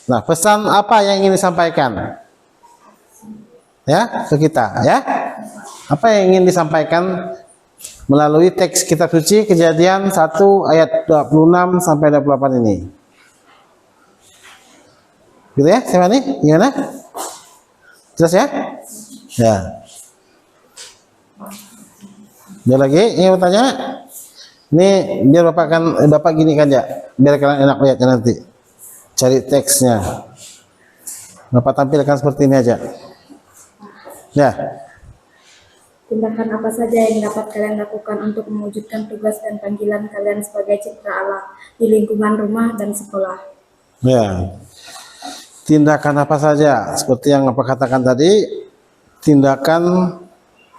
Nah, pesan apa yang ingin disampaikan? Ya, ke kita, ya. Apa yang ingin disampaikan melalui teks kitab suci Kejadian 1 ayat 26 sampai 28 ini? Gitu ya, siapa nih? Gimana? Jelas ya? Ya. Biar lagi, ini bertanya. Ini biar Bapak gini kan ya, biar kalian enak lihatnya nanti. Cari teksnya. Bapak tampilkan seperti ini aja. Ya. Tindakan apa saja yang dapat kalian lakukan untuk mewujudkan tugas dan panggilan kalian sebagai cipta Allah di lingkungan rumah dan sekolah? Ya. Tindakan apa saja seperti yang Bapak katakan tadi, tindakan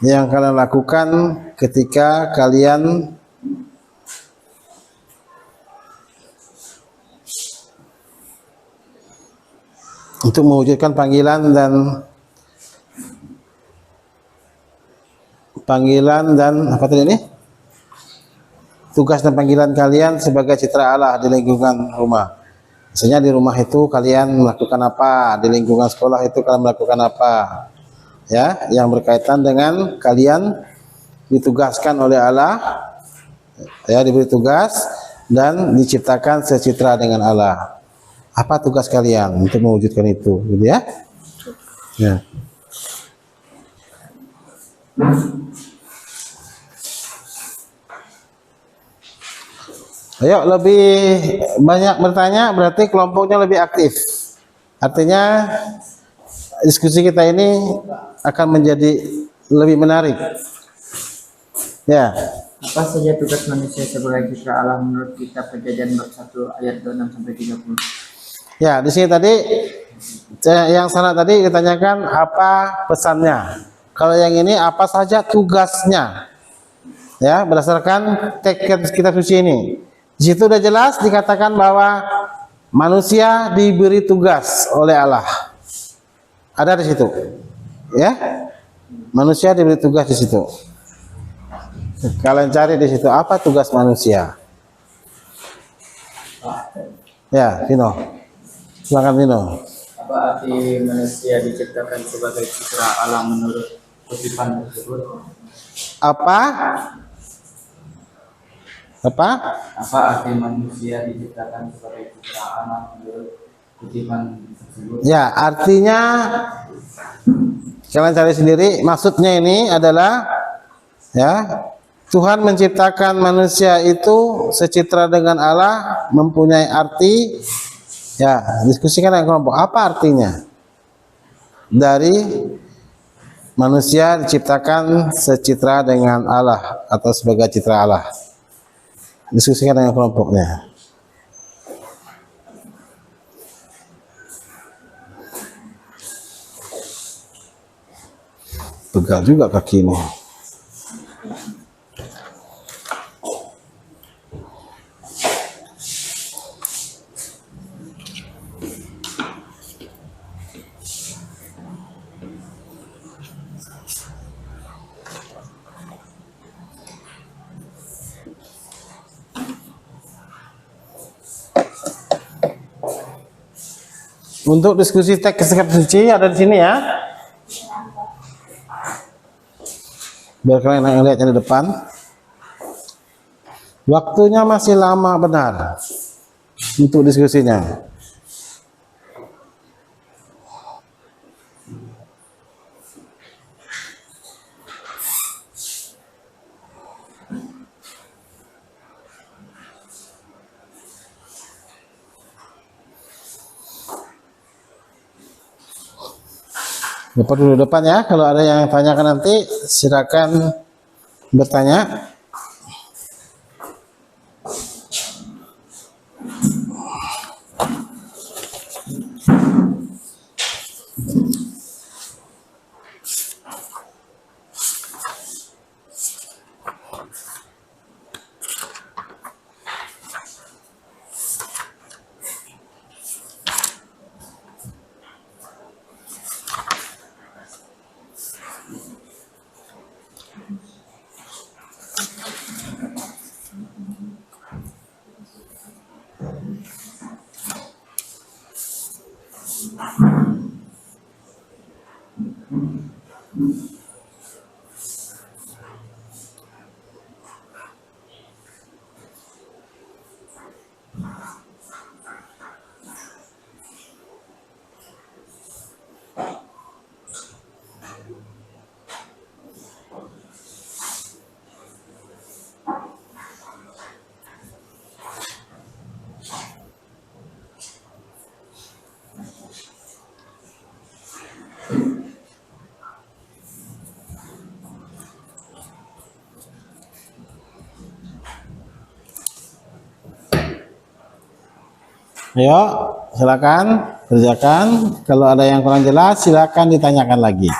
yang kalian lakukan ketika kalian untuk mewujudkan panggilan dan panggilan dan apa tadi ini? Tugas dan panggilan kalian sebagai citra Allah di lingkungan rumah. Misalnya di rumah itu kalian melakukan apa, di lingkungan sekolah itu kalian melakukan apa, ya, yang berkaitan dengan kalian ditugaskan oleh Allah, ya, diberi tugas dan diciptakan secitra dengan Allah. Apa tugas kalian untuk mewujudkan itu, gitu ya? Ya. Ayo lebih banyak bertanya berarti kelompoknya lebih aktif. Artinya diskusi kita ini akan menjadi lebih menarik. Ya. Apa saja tugas manusia sebagai citra Allah menurut kitab Perjanjian bab 1 ayat 26 sampai 30? Ya, di sini tadi yang sana tadi ditanyakan apa pesannya. Kalau yang ini apa saja tugasnya. Ya, berdasarkan teks kitab suci ini. Di situ sudah jelas dikatakan bahwa manusia diberi tugas oleh Allah. Ada di situ. Ya. Manusia diberi tugas di situ. Kalian cari di situ apa tugas manusia. Ya, Vino. Silakan Vino. Apa arti manusia diciptakan sebagai citra Allah menurut kutipan tersebut? Apa arti manusia diciptakan sebagai citra Allah menurut kutipan tersebut? Ya, artinya kalian cari sendiri. Maksudnya ini adalah, ya, Tuhan menciptakan manusia itu secitra dengan Allah, mempunyai arti. Ya, diskusikan dengan kelompok. Apa artinya dari manusia diciptakan secitra dengan Allah atau sebagai citra Allah? Diskusikan dengan kelompoknya. Pegal juga kaki ini. Untuk diskusi teks kitab suci ada di sini ya. Biar kalian lihatnya di depan. Waktunya masih lama benar untuk diskusinya. Bapak dulu depan ya, kalau ada yang tanyakan nanti silakan bertanya. Ayo, silakan kerjakan. Kalau ada yang kurang jelas, silakan ditanyakan lagi.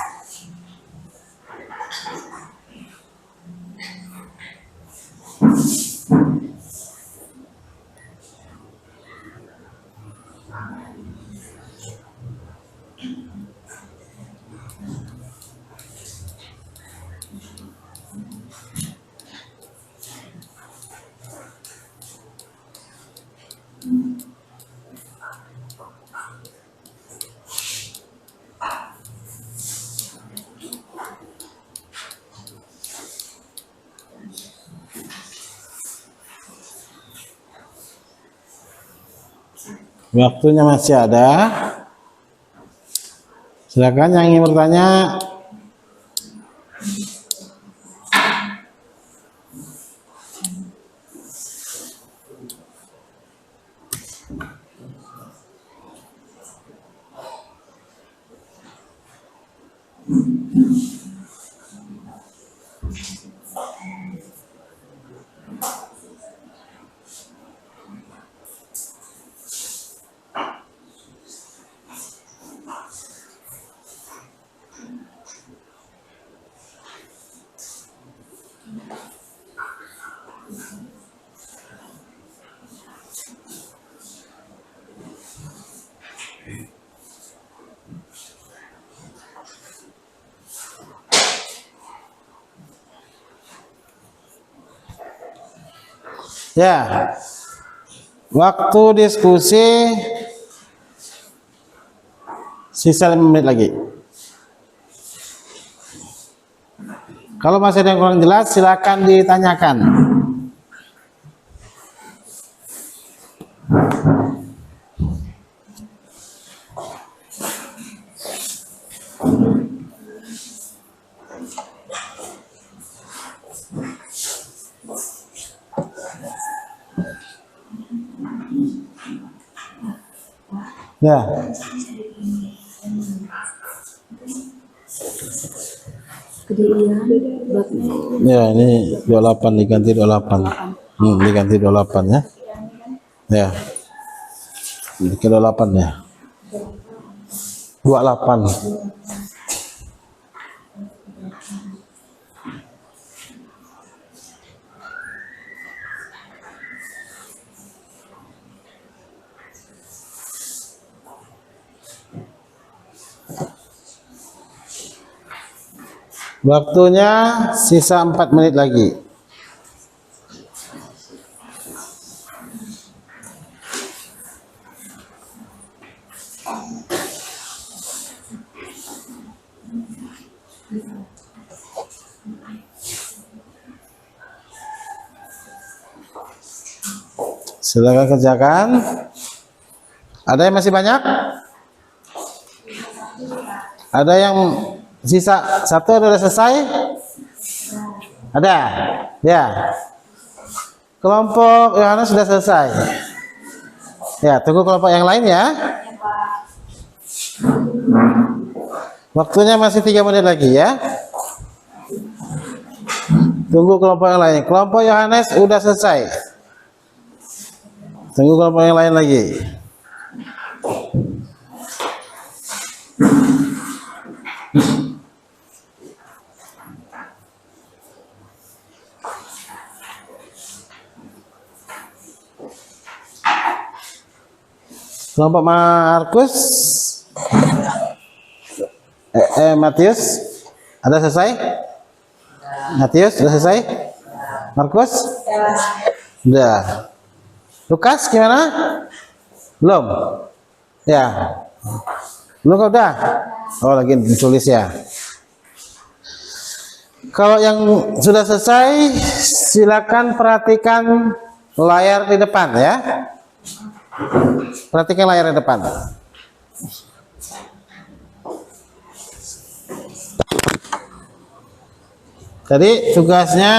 Waktunya masih ada. Silakan yang ingin bertanya. Ya, waktu diskusi sisa 5 menit lagi. Kalau masih ada yang kurang jelas, silakan ditanyakan. Ya. Ya, ini 28 diganti 28. Diganti 28 ya. Ya. Diganti 28 ya. 28. Waktunya sisa 4 menit lagi. Silakan kerjakan. Ada yang masih banyak? Ada yang sisa satu sudah selesai? Ada? Ya. Kelompok Yohanes sudah selesai. Ya, tunggu kelompok yang lain ya. Waktunya masih 3 menit lagi ya. Tunggu kelompok yang lain. Kelompok Yohanes sudah selesai. Tunggu kelompok yang lain lagi. Kelompok Markus, Matius, ada selesai? Matius sudah selesai? Markus? Sudah. Lukas gimana? Belum? Ya. Belum kau udah? Oh, lagi ditulis ya. Kalau yang sudah selesai, silakan perhatikan layar di depan ya. Perhatikan layar di depan. Jadi tugasnya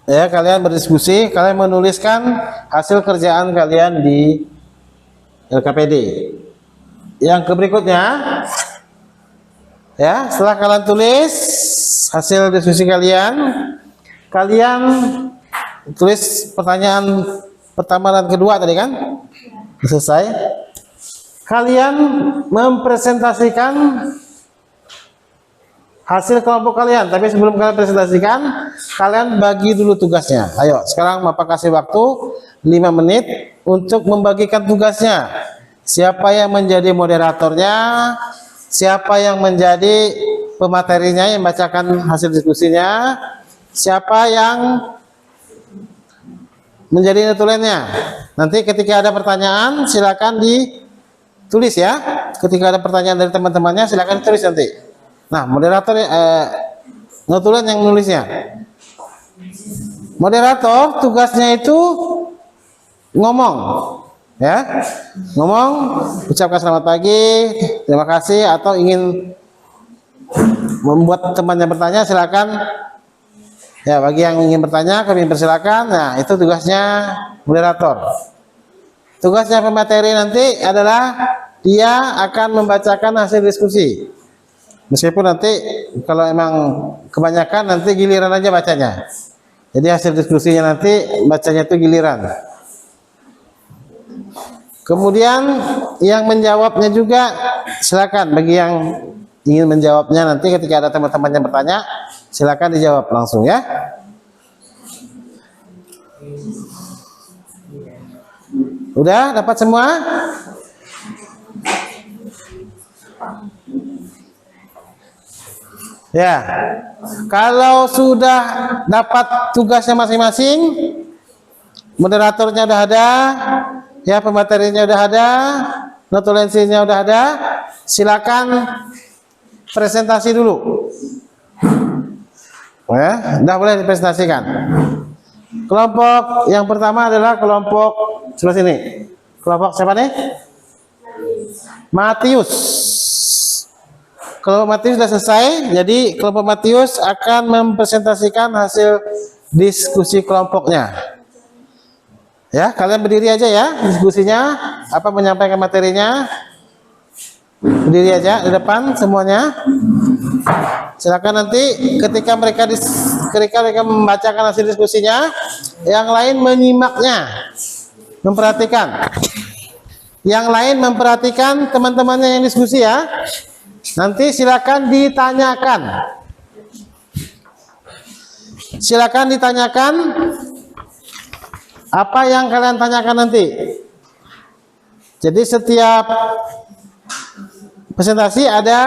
ya, kalian berdiskusi, kalian menuliskan hasil kerjaan kalian di LKPD. Yang berikutnya ya, setelah kalian tulis hasil diskusi kalian, kalian tulis pertanyaan pertama dan kedua tadi kan? Selesai. Kalian mempresentasikan hasil kelompok kalian, tapi sebelum kalian presentasikan, kalian bagi dulu tugasnya. Ayo, sekarang Bapak kasih waktu 5 menit untuk membagikan tugasnya. Siapa yang menjadi moderatornya, siapa yang menjadi pematerinya yang bacakan hasil diskusinya, siapa yang menjadi notulennya. Nanti ketika ada pertanyaan silakan ditulis ya. Ketika ada pertanyaan dari teman-temannya silakan ditulis nanti. Nah, moderator notulen yang menulisnya. Moderator tugasnya itu ngomong. Ya, ngomong, ucapkan selamat pagi, terima kasih, atau ingin membuat temannya bertanya, silakan. Ya, bagi yang ingin bertanya, kami persilakan. Nah, itu tugasnya moderator. Tugasnya pemateri nanti adalah dia akan membacakan hasil diskusi. Meskipun nanti kalau emang kebanyakan nanti giliran aja bacanya. Jadi hasil diskusinya nanti bacanya itu giliran. Kemudian yang menjawabnya juga silakan, bagi yang ingin menjawabnya nanti ketika ada teman-teman yang bertanya, silakan dijawab langsung ya. Udah dapat semua? Ya. Kalau sudah dapat tugasnya masing-masing, moderatornya udah ada, ya, pematerinya udah ada, notulensinya udah ada, silakan presentasi dulu. Ya, udah boleh dipresentasikan. Kelompok yang pertama adalah kelompok sebelah sini. Kelompok siapa nih? Matius. Kelompok Matius sudah selesai, jadi kelompok Matius akan mempresentasikan hasil diskusi kelompoknya. Ya, kalian berdiri aja ya, diskusinya, apa menyampaikan materinya. Berdiri aja di depan semuanya. Silakan nanti ketika mereka membacakan hasil diskusinya, yang lain menyimaknya, memperhatikan. Yang lain memperhatikan teman-temannya yang diskusi ya. Nanti silakan ditanyakan. Silakan ditanyakan apa yang kalian tanyakan nanti. Jadi setiap presentasi ada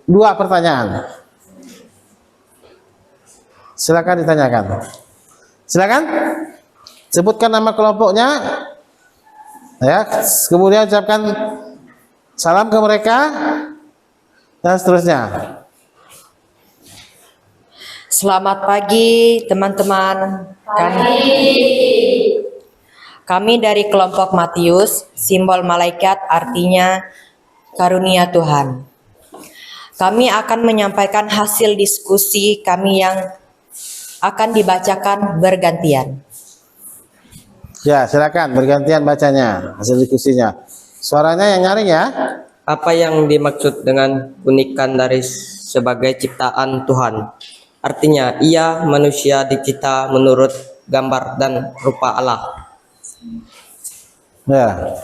2 pertanyaan. Silakan ditanyakan. Silakan sebutkan nama kelompoknya, ya. Kemudian ucapkan salam ke mereka dan seterusnya. Selamat pagi teman-teman. Kami dari kelompok Matius, simbol malaikat artinya karunia Tuhan. Kami akan menyampaikan hasil diskusi kami yang akan dibacakan bergantian. Ya, silakan bergantian bacanya hasil diskusinya. Suaranya yang nyaring ya. Apa yang dimaksud dengan unikan dari sebagai ciptaan Tuhan? Artinya, ia manusia dicipta menurut gambar dan rupa Allah. Ya.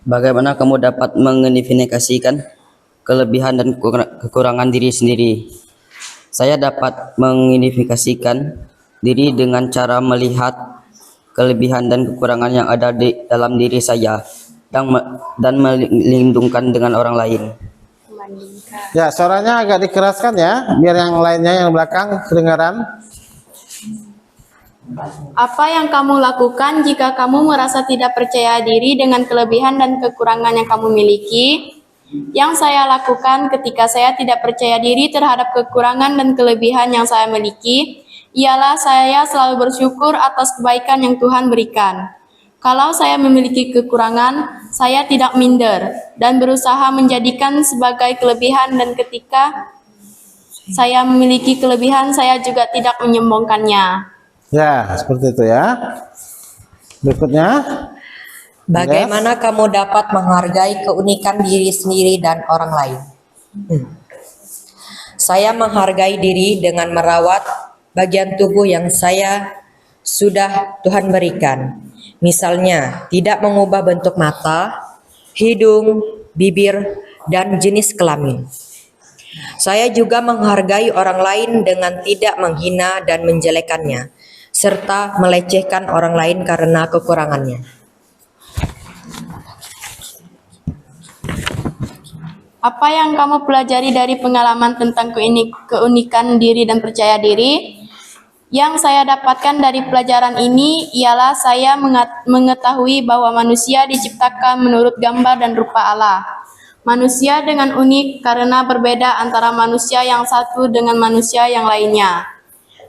Bagaimana kamu dapat mengidentifikasikan kelebihan dan kekurangan diri sendiri? Saya dapat mengidentifikasikan diri dengan cara melihat kelebihan dan kekurangan yang ada di dalam diri saya dan melindungkan dengan orang lain. Ya, suaranya agak dikeraskan ya, biar yang lainnya yang belakang kedengaran. Apa yang kamu lakukan jika kamu merasa tidak percaya diri dengan kelebihan dan kekurangan yang kamu miliki? Yang saya lakukan ketika saya tidak percaya diri terhadap kekurangan dan kelebihan yang saya miliki, ialah saya selalu bersyukur atas kebaikan yang Tuhan berikan. Kalau saya memiliki kekurangan, saya tidak minder dan berusaha menjadikan sebagai kelebihan, dan ketika saya memiliki kelebihan, saya juga tidak menyombongkannya. Ya, seperti itu ya. Berikutnya. Bagaimana kamu dapat menghargai keunikan diri sendiri dan orang lain? Saya menghargai diri dengan merawat bagian tubuh yang sudah Tuhan berikan. Misalnya, tidak mengubah bentuk mata, hidung, bibir, dan jenis kelamin. Saya juga menghargai orang lain dengan tidak menghina dan menjelekannya, serta melecehkan orang lain karena kekurangannya. Apa yang kamu pelajari dari pengalaman tentang keunikan diri dan percaya diri? Yang saya dapatkan dari pelajaran ini ialah saya mengetahui bahwa manusia diciptakan menurut gambar dan rupa Allah. Manusia dengan unik karena berbeda antara manusia yang satu dengan manusia yang lainnya.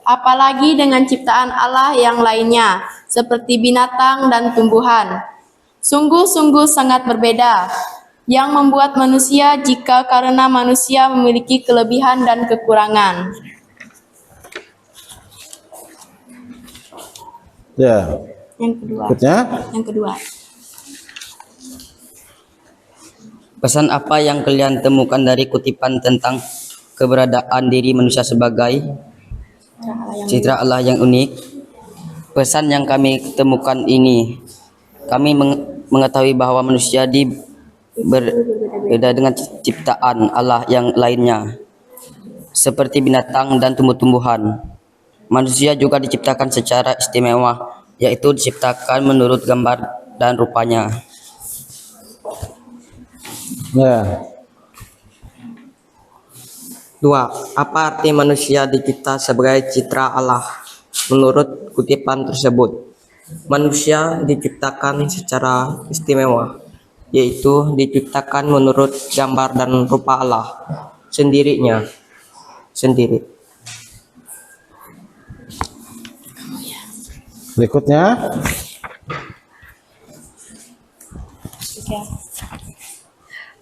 Apalagi dengan ciptaan Allah yang lainnya, seperti binatang dan tumbuhan. Sungguh-sungguh sangat berbeda, yang membuat manusia jika karena manusia memiliki kelebihan dan kekurangan. Ya. Yang kedua. Pesan apa yang kalian temukan dari kutipan tentang keberadaan diri manusia sebagai citra Allah yang unik? Pesan yang kami temukan ini, kami mengetahui bahwa manusia berbeda dengan ciptaan Allah yang lainnya, seperti binatang dan tumbuh-tumbuhan. Manusia juga diciptakan secara istimewa, yaitu diciptakan menurut gambar dan rupanya. Ya. 2. Apa arti manusia dicipta sebagai citra Allah? Menurut kutipan tersebut, manusia diciptakan secara istimewa, yaitu diciptakan menurut gambar dan rupa Allah sendiri. Berikutnya.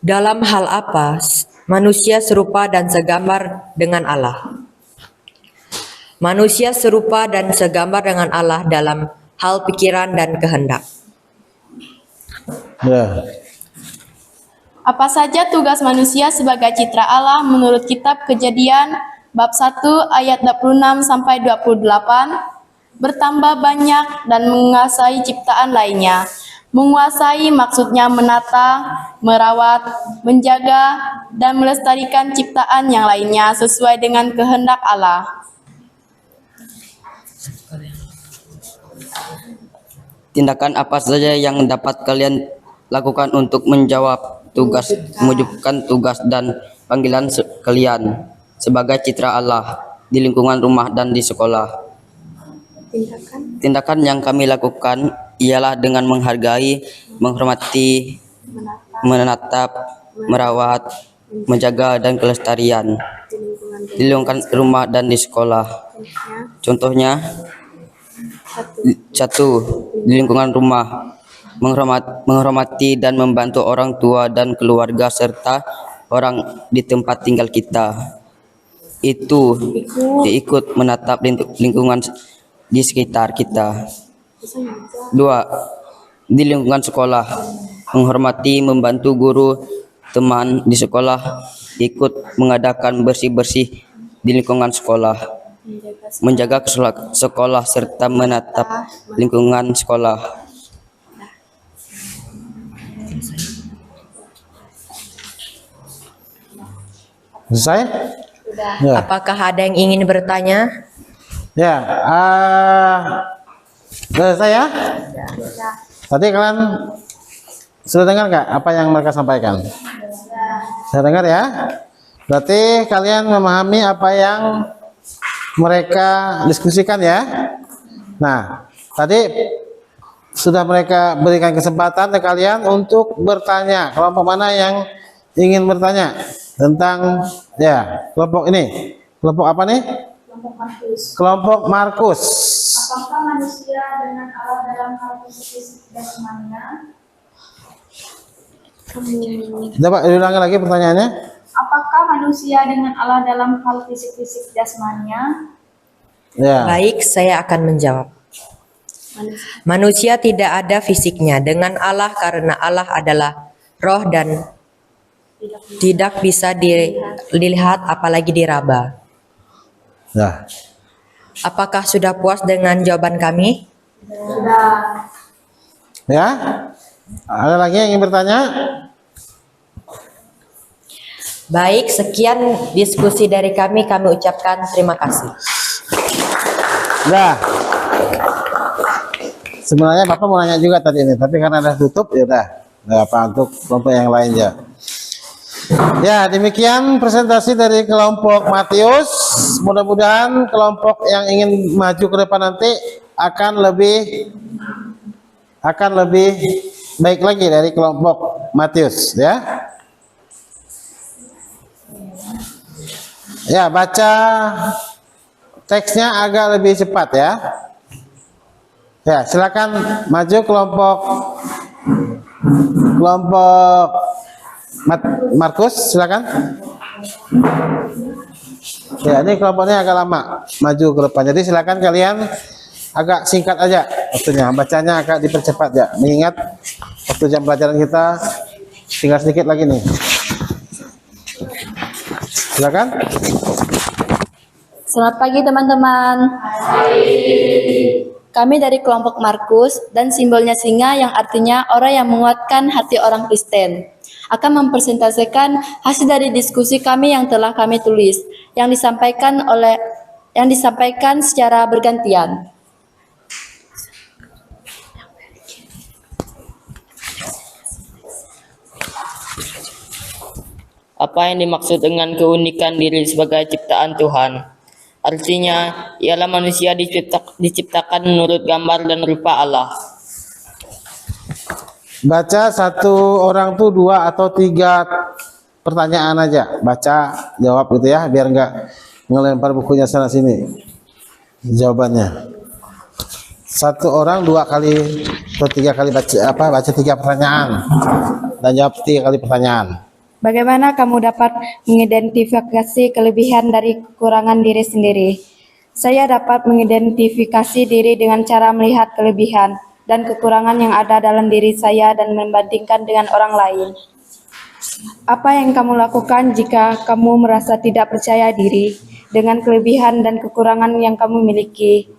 Dalam hal apa manusia serupa dan segambar dengan Allah? Manusia serupa dan segambar dengan Allah dalam hal pikiran dan kehendak. Ya. Apa saja tugas manusia sebagai citra Allah menurut kitab Kejadian bab 1 ayat 26 sampai 28? Bertambah banyak dan menguasai ciptaan lainnya. Menguasai maksudnya menata, merawat, menjaga, dan melestarikan ciptaan yang lainnya sesuai dengan kehendak Allah. Tindakan apa saja yang dapat kalian lakukan untuk mewujudkan tugas dan panggilan kalian sebagai citra Allah di lingkungan rumah dan di sekolah? Tindakan yang kami lakukan ialah dengan menghargai, menghormati, menatap, merawat, menjaga dan kelestarian di lingkungan rumah dan di sekolah. Contohnya, 1. Di lingkungan rumah, menghormati dan membantu orang tua dan keluarga serta orang di tempat tinggal kita. Itu ikut menatap lingkungan di sekitar kita. 2. Di lingkungan sekolah, menghormati, membantu guru, teman di sekolah, ikut mengadakan bersih-bersih di lingkungan sekolah, menjaga sekolah serta menatap lingkungan sekolah. Selesai? Ya. Apakah ada yang ingin bertanya? Ya, selesai ya? Tadi kalian sudah dengar nggak apa yang mereka sampaikan? Saya dengar ya. Berarti kalian memahami apa yang mereka diskusikan ya. Nah, tadi sudah mereka berikan kesempatan ke kalian untuk bertanya. Kelompok mana yang ingin bertanya tentang ya kelompok ini? Kelompok apa nih? Kelompok Markus. Apakah manusia dengan Allah dalam hal fisik jasmaninya? Coba ulangi lagi pertanyaannya. Apakah manusia dengan Allah dalam hal fisik jasmaninya? Ya. Baik, saya akan menjawab. Manusia tidak ada fisiknya dengan Allah karena Allah adalah roh dan tidak bisa dilihat apalagi diraba. Ya. Apakah sudah puas dengan jawaban kami? Ya. Ada lagi yang ingin bertanya? Baik, sekian diskusi dari kami. Kami ucapkan terima kasih. Udah. Sebenarnya Bapak mau nanya juga tadi ini, tapi karena udah tutup ya udah. Nggak apa untuk kelompok yang lain ya. Ya, demikian presentasi dari kelompok Matius. Mudah-mudahan kelompok yang ingin maju ke depan nanti akan lebih baik lagi dari kelompok Matius ya. Ya, baca teksnya agak lebih cepat ya. Ya, silakan maju kelompok Markus, silakan. Ya, ini kelompoknya agak lama maju ke depan. Jadi silakan kalian agak singkat aja waktunya, bacanya agak dipercepat ya. Mengingat waktu jam pelajaran kita tinggal sedikit lagi nih. Silakan. Selamat pagi teman-teman. Kami dari kelompok Markus dan simbolnya singa yang artinya orang yang menguatkan hati orang Kristen. Akan mempresentasikan hasil dari diskusi kami yang telah kami tulis, yang disampaikan secara bergantian. Apa yang dimaksud dengan keunikan diri sebagai ciptaan Tuhan? Artinya, ialah manusia diciptakan menurut gambar dan rupa Allah. Baca satu orang tuh 2 atau 3 pertanyaan aja. Baca, jawab gitu ya, biar nggak ngelempar bukunya sana sini. Jawabannya. Satu orang 2 kali atau 3 kali baca 3 pertanyaan dan jawab 3 kali pertanyaan. Bagaimana kamu dapat mengidentifikasi kelebihan dari kekurangan diri sendiri? Saya dapat mengidentifikasi diri dengan cara melihat kelebihan dan kekurangan yang ada dalam diri saya dan membandingkan dengan orang lain. Apa yang kamu lakukan jika kamu merasa tidak percaya diri dengan kelebihan dan kekurangan yang kamu miliki?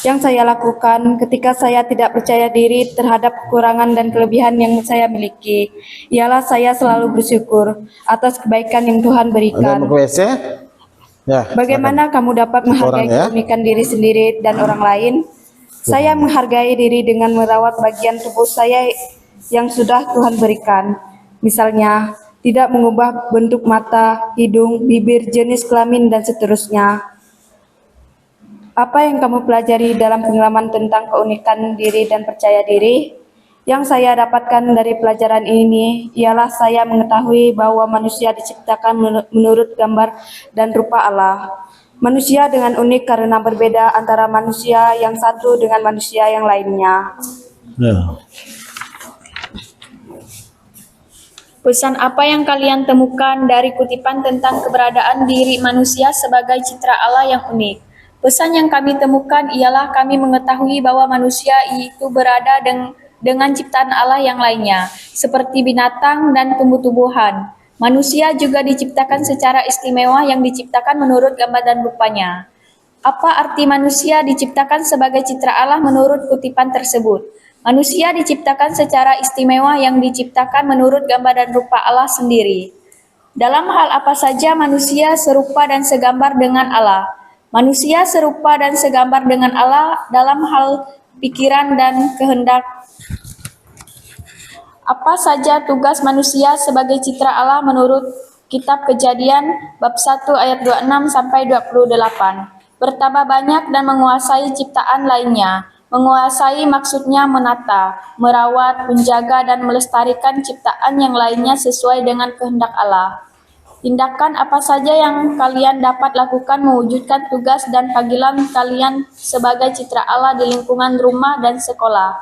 Yang saya lakukan ketika saya tidak percaya diri terhadap kekurangan dan kelebihan yang saya miliki, ialah saya selalu bersyukur atas kebaikan yang Tuhan Ada berikan. mau ke WC? Ya. Bagaimana kamu dapat menghargai ya. keunikan diri sendiri dan orang lain? Saya menghargai diri dengan merawat bagian tubuh saya yang sudah Tuhan berikan. Misalnya, tidak mengubah bentuk mata, hidung, bibir, jenis kelamin, dan seterusnya. Apa yang kamu pelajari dalam pengalaman tentang keunikan diri dan percaya diri? Yang saya dapatkan dari pelajaran ini ialah saya mengetahui bahwa manusia diciptakan menurut gambar dan rupa Allah. Manusia dengan unik karena berbeda antara manusia yang satu dengan manusia yang lainnya. Ya. Pesan apa yang kalian temukan dari kutipan tentang keberadaan diri manusia sebagai citra Allah yang unik? Pesan yang kami temukan ialah kami mengetahui bahwa manusia itu berada dengan ciptaan Allah yang lainnya, seperti binatang dan tumbuh-tumbuhan. Manusia juga diciptakan secara istimewa yang diciptakan menurut gambar dan rupanya. Apa arti manusia diciptakan sebagai citra Allah menurut kutipan tersebut? Manusia diciptakan secara istimewa yang diciptakan menurut gambar dan rupa Allah sendiri. Dalam hal apa saja manusia serupa dan segambar dengan Allah? Manusia serupa dan segambar dengan Allah dalam hal pikiran dan kehendak. Apa saja tugas manusia sebagai citra Allah menurut Kitab Kejadian bab 1 ayat 26 sampai 28? Bertambah banyak dan menguasai ciptaan lainnya. Menguasai maksudnya menata, merawat, menjaga dan melestarikan ciptaan yang lainnya sesuai dengan kehendak Allah. Tindakan apa saja yang kalian dapat lakukan mewujudkan tugas dan panggilan kalian sebagai citra Allah di lingkungan rumah dan sekolah.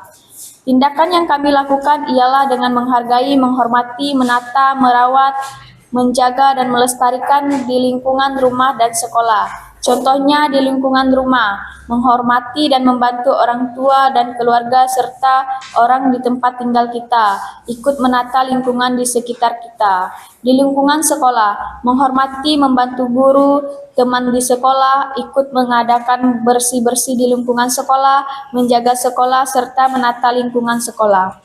Tindakan yang kami lakukan ialah dengan menghargai, menghormati, menata, merawat, menjaga, dan melestarikan di lingkungan rumah dan sekolah. Contohnya di lingkungan rumah, menghormati dan membantu orang tua dan keluarga serta orang di tempat tinggal kita, ikut menata lingkungan di sekitar kita. Di lingkungan sekolah, menghormati, membantu guru, teman di sekolah, ikut mengadakan bersih-bersih di lingkungan sekolah, menjaga sekolah, serta menata lingkungan sekolah.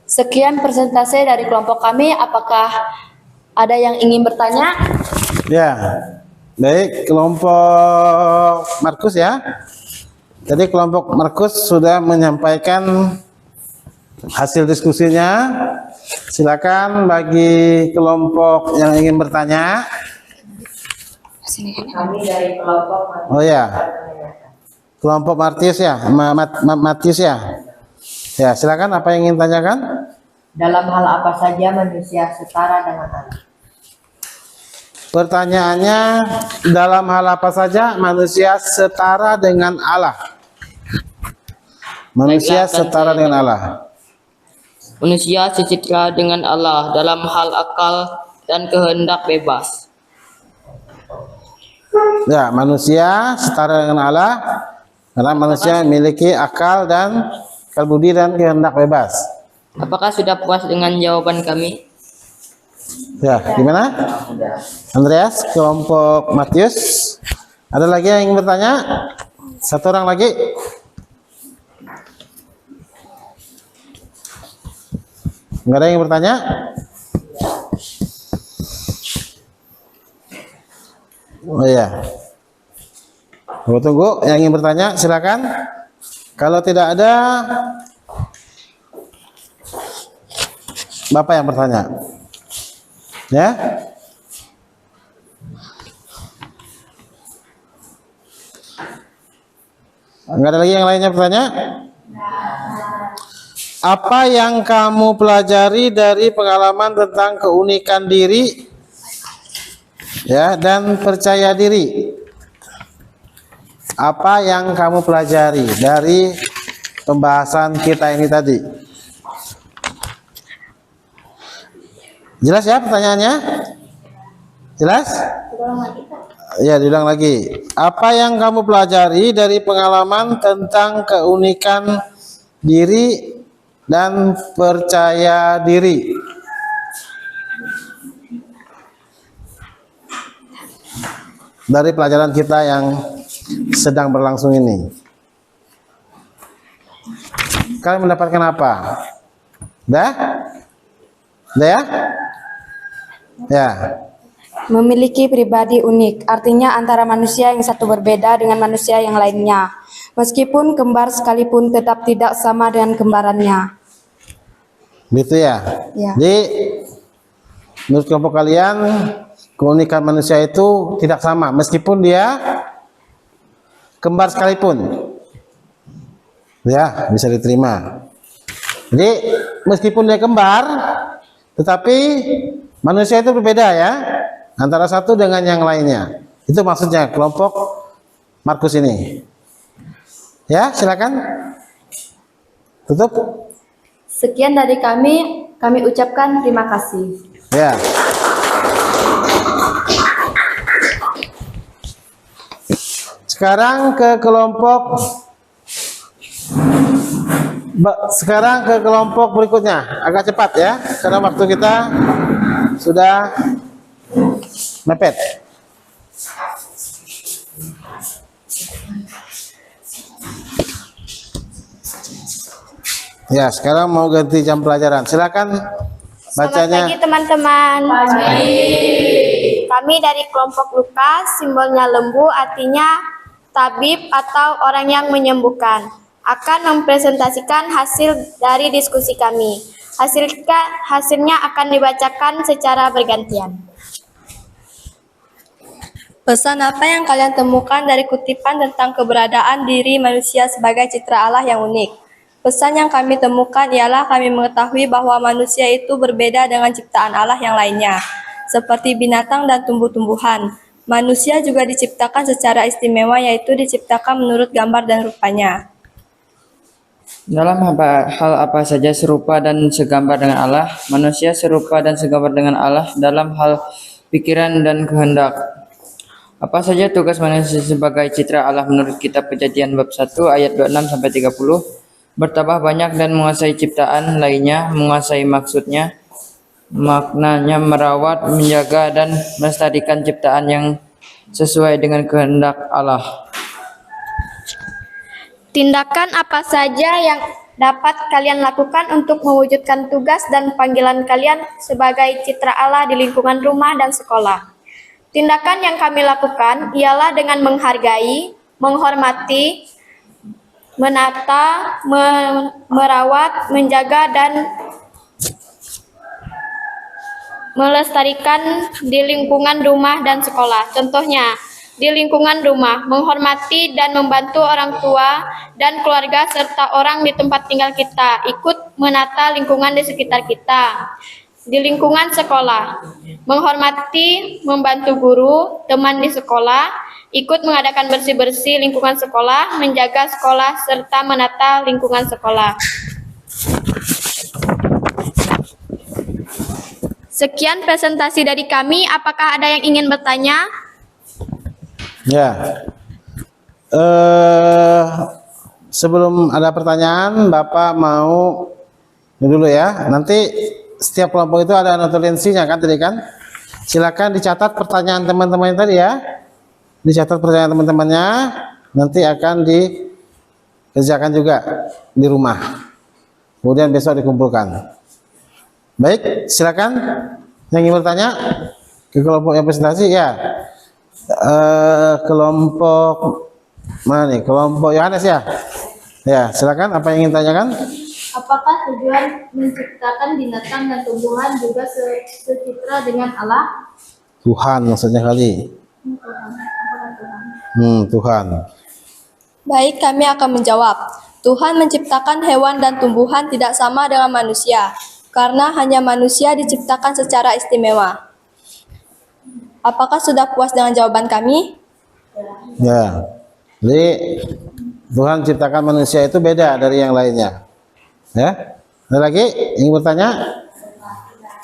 Sekian presentasi dari kelompok kami. Apakah ada yang ingin bertanya? Ya, baik kelompok Markus ya. Jadi kelompok Markus sudah menyampaikan hasil diskusinya. Silakan bagi kelompok yang ingin bertanya. Kami dari kelompok Oh ya, kelompok Matius ya, Matius ya. Ya, silakan apa yang ingin tanyakan? dalam hal apa saja manusia setara dengan Allah. Pertanyaannya, dalam hal apa saja manusia setara dengan Allah? Manusia Baiklah, akan setara saya dengan Allah. Manusia secitra dengan Allah dalam hal akal dan kehendak bebas. Ya, manusia setara dengan Allah karena manusia memiliki akal dan budi dan kehendak bebas. Apakah sudah puas dengan jawaban kami? Ya, gimana? Andreas, kelompok Matius. Ada lagi yang ingin bertanya? Satu orang lagi. Enggak ada yang bertanya? Oh iya. Tunggu, yang ingin bertanya silakan. Kalau tidak ada, Bapak yang bertanya. Ya. Enggak ada lagi yang lainnya bertanya? Apa yang kamu pelajari dari pengalaman tentang keunikan diri, ya, dan percaya diri? Apa yang kamu pelajari dari pembahasan kita ini tadi? Jelas ya pertanyaannya? Jelas? Ya, diulang lagi. Apa yang kamu pelajari dari pengalaman tentang keunikan diri dan percaya diri? Dari pelajaran kita yang sedang berlangsung ini. Kalian mendapatkan apa? Dah? Dah ya? Ya. Memiliki pribadi unik, artinya antara manusia yang satu berbeda dengan manusia yang lainnya. Meskipun kembar sekalipun tetap tidak sama dengan kembarannya. Gitu ya? Ya. Jadi, menurut kelompok kalian, keunikan manusia itu tidak sama, meskipun dia kembar sekalipun. Ya, bisa diterima. Jadi, meskipun dia kembar, tetapi manusia itu berbeda ya, antara satu dengan yang lainnya. Itu maksudnya kelompok Markus ini. Ya, silakan. Tutup. Sekian dari kami ucapkan terima kasih. Ya. Sekarang ke kelompok berikutnya. Agak cepat ya, karena waktu kita sudah mepet. Ya, sekarang mau ganti jam pelajaran. Silakan bacanya. Selamat pagi teman-teman. Kami dari kelompok Lukas, simbolnya lembu artinya tabib atau orang yang menyembuhkan. Akan mempresentasikan hasil dari diskusi kami. Hasilnya akan dibacakan secara bergantian. Pesan apa yang kalian temukan dari kutipan tentang keberadaan diri manusia sebagai citra Allah yang unik? Pesan yang kami temukan ialah kami mengetahui bahwa manusia itu berbeda dengan ciptaan Allah yang lainnya, seperti binatang dan tumbuh-tumbuhan. Manusia juga diciptakan secara istimewa, yaitu diciptakan menurut gambar dan rupanya. Dalam hal apa saja serupa dan segambar dengan Allah, manusia serupa dan segambar dengan Allah dalam hal pikiran dan kehendak. Apa saja tugas manusia sebagai citra Allah menurut kitab Kejadian bab 1 ayat 26-30? Bertambah banyak dan menguasai ciptaan lainnya, menguasai maksudnya, maknanya merawat, menjaga, dan melestarikan ciptaan yang sesuai dengan kehendak Allah. Tindakan apa saja yang dapat kalian lakukan untuk mewujudkan tugas dan panggilan kalian sebagai citra Allah di lingkungan rumah dan sekolah? Tindakan yang kami lakukan ialah dengan menghargai, menghormati, menata, merawat, menjaga, dan melestarikan di lingkungan rumah dan sekolah. Contohnya, di lingkungan rumah, menghormati dan membantu orang tua dan keluarga serta orang di tempat tinggal kita, ikut menata lingkungan di sekitar kita. di lingkungan sekolah, menghormati, membantu guru, teman di sekolah, ikut mengadakan bersih-bersih lingkungan sekolah, menjaga sekolah, serta menata lingkungan sekolah. Sekian presentasi dari kami. Apakah ada yang ingin bertanya? Ya. Sebelum ada pertanyaan, Bapak mau ini dulu ya. Nanti setiap kelompok itu ada notulensinya kan tadi kan? Silakan dicatat pertanyaan teman-teman tadi ya. Dicatat pertanyaan teman-temannya, nanti akan dikerjakan juga di rumah. Kemudian besok dikumpulkan. Baik, silakan yang ingin bertanya ke kelompok yang presentasi ya. Kelompok mana nih? Kelompok Yohanes ya. Ya, silakan. Apa yang ingin tanyakan? Apakah tujuan menciptakan binatang dan tumbuhan juga secitra dengan Allah? Tuhan maksudnya kali. Tuhan. Baik, kami akan menjawab. Tuhan menciptakan hewan dan tumbuhan tidak sama dengan manusia, karena hanya manusia diciptakan secara istimewa. Apakah sudah puas dengan jawaban kami? Ya. Jadi Tuhan ciptakan manusia itu beda dari yang lainnya. Ya. Ada lagi ingin bertanya?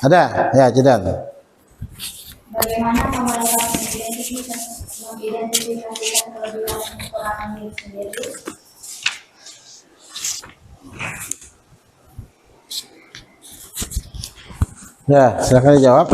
Ada? Ya, Jidan. Bagaimana kamu dapat mengidentifikasikan kelebihan dan kekurangan diri sendiri? Ya, silakan dijawab.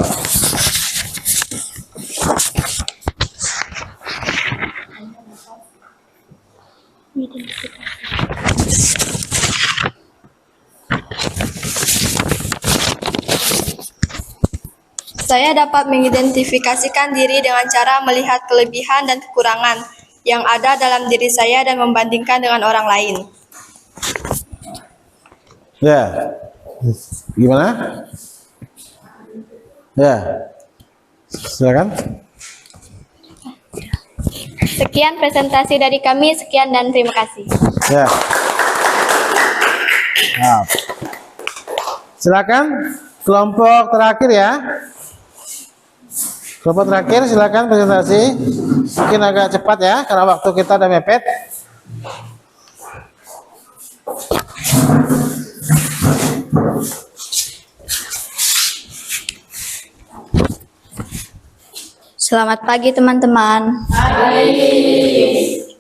Saya dapat mengidentifikasikan diri dengan cara melihat kelebihan dan kekurangan yang ada dalam diri saya dan membandingkan dengan orang lain. Ya. Gimana? Ya. Silakan. Sekian presentasi dari kami. Sekian dan terima kasih. Ya. Nah. Silakan kelompok terakhir ya. Kelompok terakhir silakan presentasi. Mungkin agak cepat ya karena waktu kita udah mepet. Selamat pagi teman-teman.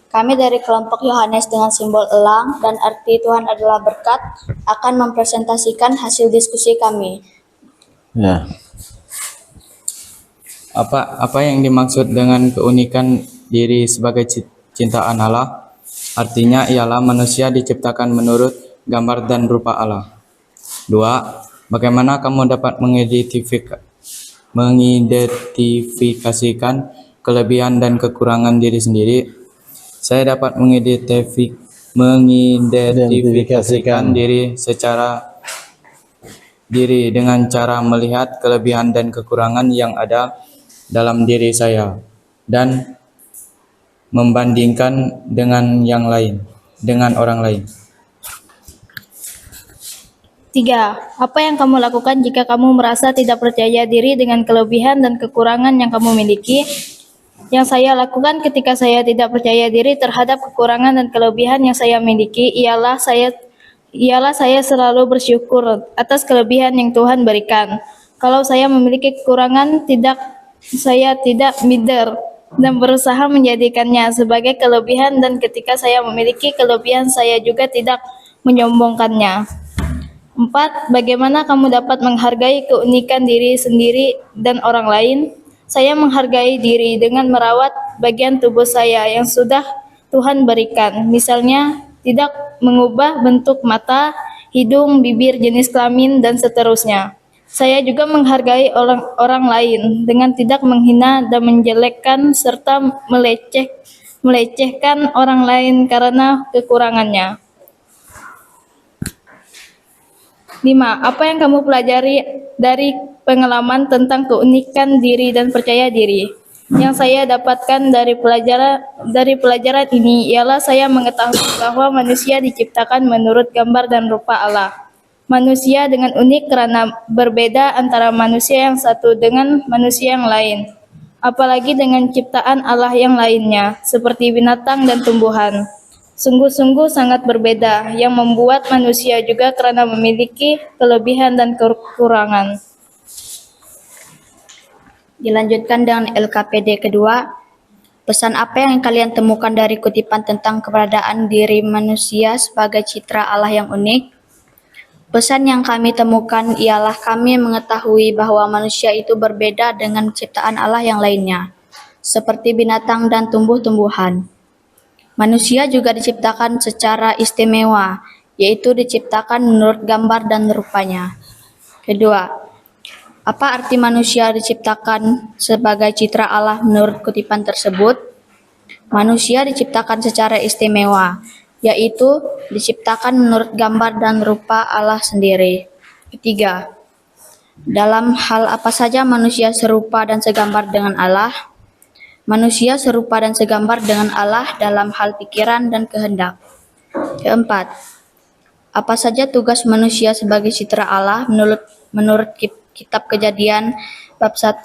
Kami dari kelompok Yohanes dengan simbol elang dan arti Tuhan adalah berkat akan mempresentasikan hasil diskusi kami. Ya. Apa yang dimaksud dengan keunikan diri sebagai ciptaan Allah? Artinya ialah manusia diciptakan menurut gambar dan rupa Allah. 2. Bagaimana kamu dapat mengidentifikasikan kelebihan dan kekurangan diri sendiri? Saya dapat mengidentifikasikan diri dengan cara melihat kelebihan dan kekurangan yang ada dalam diri saya dan membandingkan dengan orang lain. 3. Apa yang kamu lakukan jika kamu merasa tidak percaya diri dengan kelebihan dan kekurangan yang kamu miliki? Yang saya lakukan ketika saya tidak percaya diri terhadap kekurangan dan kelebihan yang saya miliki ialah saya selalu bersyukur atas kelebihan yang Tuhan berikan. Kalau saya memiliki kekurangan, saya tidak minder dan berusaha menjadikannya sebagai kelebihan, dan ketika saya memiliki kelebihan saya juga tidak menyombongkannya. 4. Bagaimana kamu dapat menghargai keunikan diri sendiri dan orang lain? Saya menghargai diri dengan merawat bagian tubuh saya yang sudah Tuhan berikan. Misalnya, tidak mengubah bentuk mata, hidung, bibir, jenis kelamin, dan seterusnya. Saya juga menghargai orang lain dengan tidak menghina dan menjelekkan serta melecehkan orang lain karena kekurangannya. 5. Apa yang kamu pelajari dari pengalaman tentang keunikan diri dan percaya diri? Yang saya dapatkan dari pelajaran ini ialah saya mengetahui bahwa manusia diciptakan menurut gambar dan rupa Allah. manusia dengan unik karena berbeda antara manusia yang satu dengan manusia yang lain, apalagi dengan ciptaan Allah yang lainnya, seperti binatang dan tumbuhan. Sungguh-sungguh sangat berbeda, yang membuat manusia juga karena memiliki kelebihan dan kekurangan. Dilanjutkan dengan LKPD kedua. Pesan apa yang kalian temukan dari kutipan tentang keberadaan diri manusia sebagai citra Allah yang unik? Pesan yang kami temukan ialah kami mengetahui bahwa manusia itu berbeda dengan ciptaan Allah yang lainnya, seperti binatang dan tumbuh-tumbuhan. Manusia juga diciptakan secara istimewa, yaitu diciptakan menurut gambar dan rupanya. Kedua, apa arti manusia diciptakan sebagai citra Allah menurut kutipan tersebut? Manusia diciptakan secara istimewa, yaitu diciptakan menurut gambar dan rupa Allah sendiri. Ketiga, dalam hal apa saja manusia serupa dan segambar dengan Allah? Manusia serupa dan segambar dengan Allah dalam hal pikiran dan kehendak. Keempat, apa saja tugas manusia sebagai citra Allah menurut Kitab Kejadian bab 1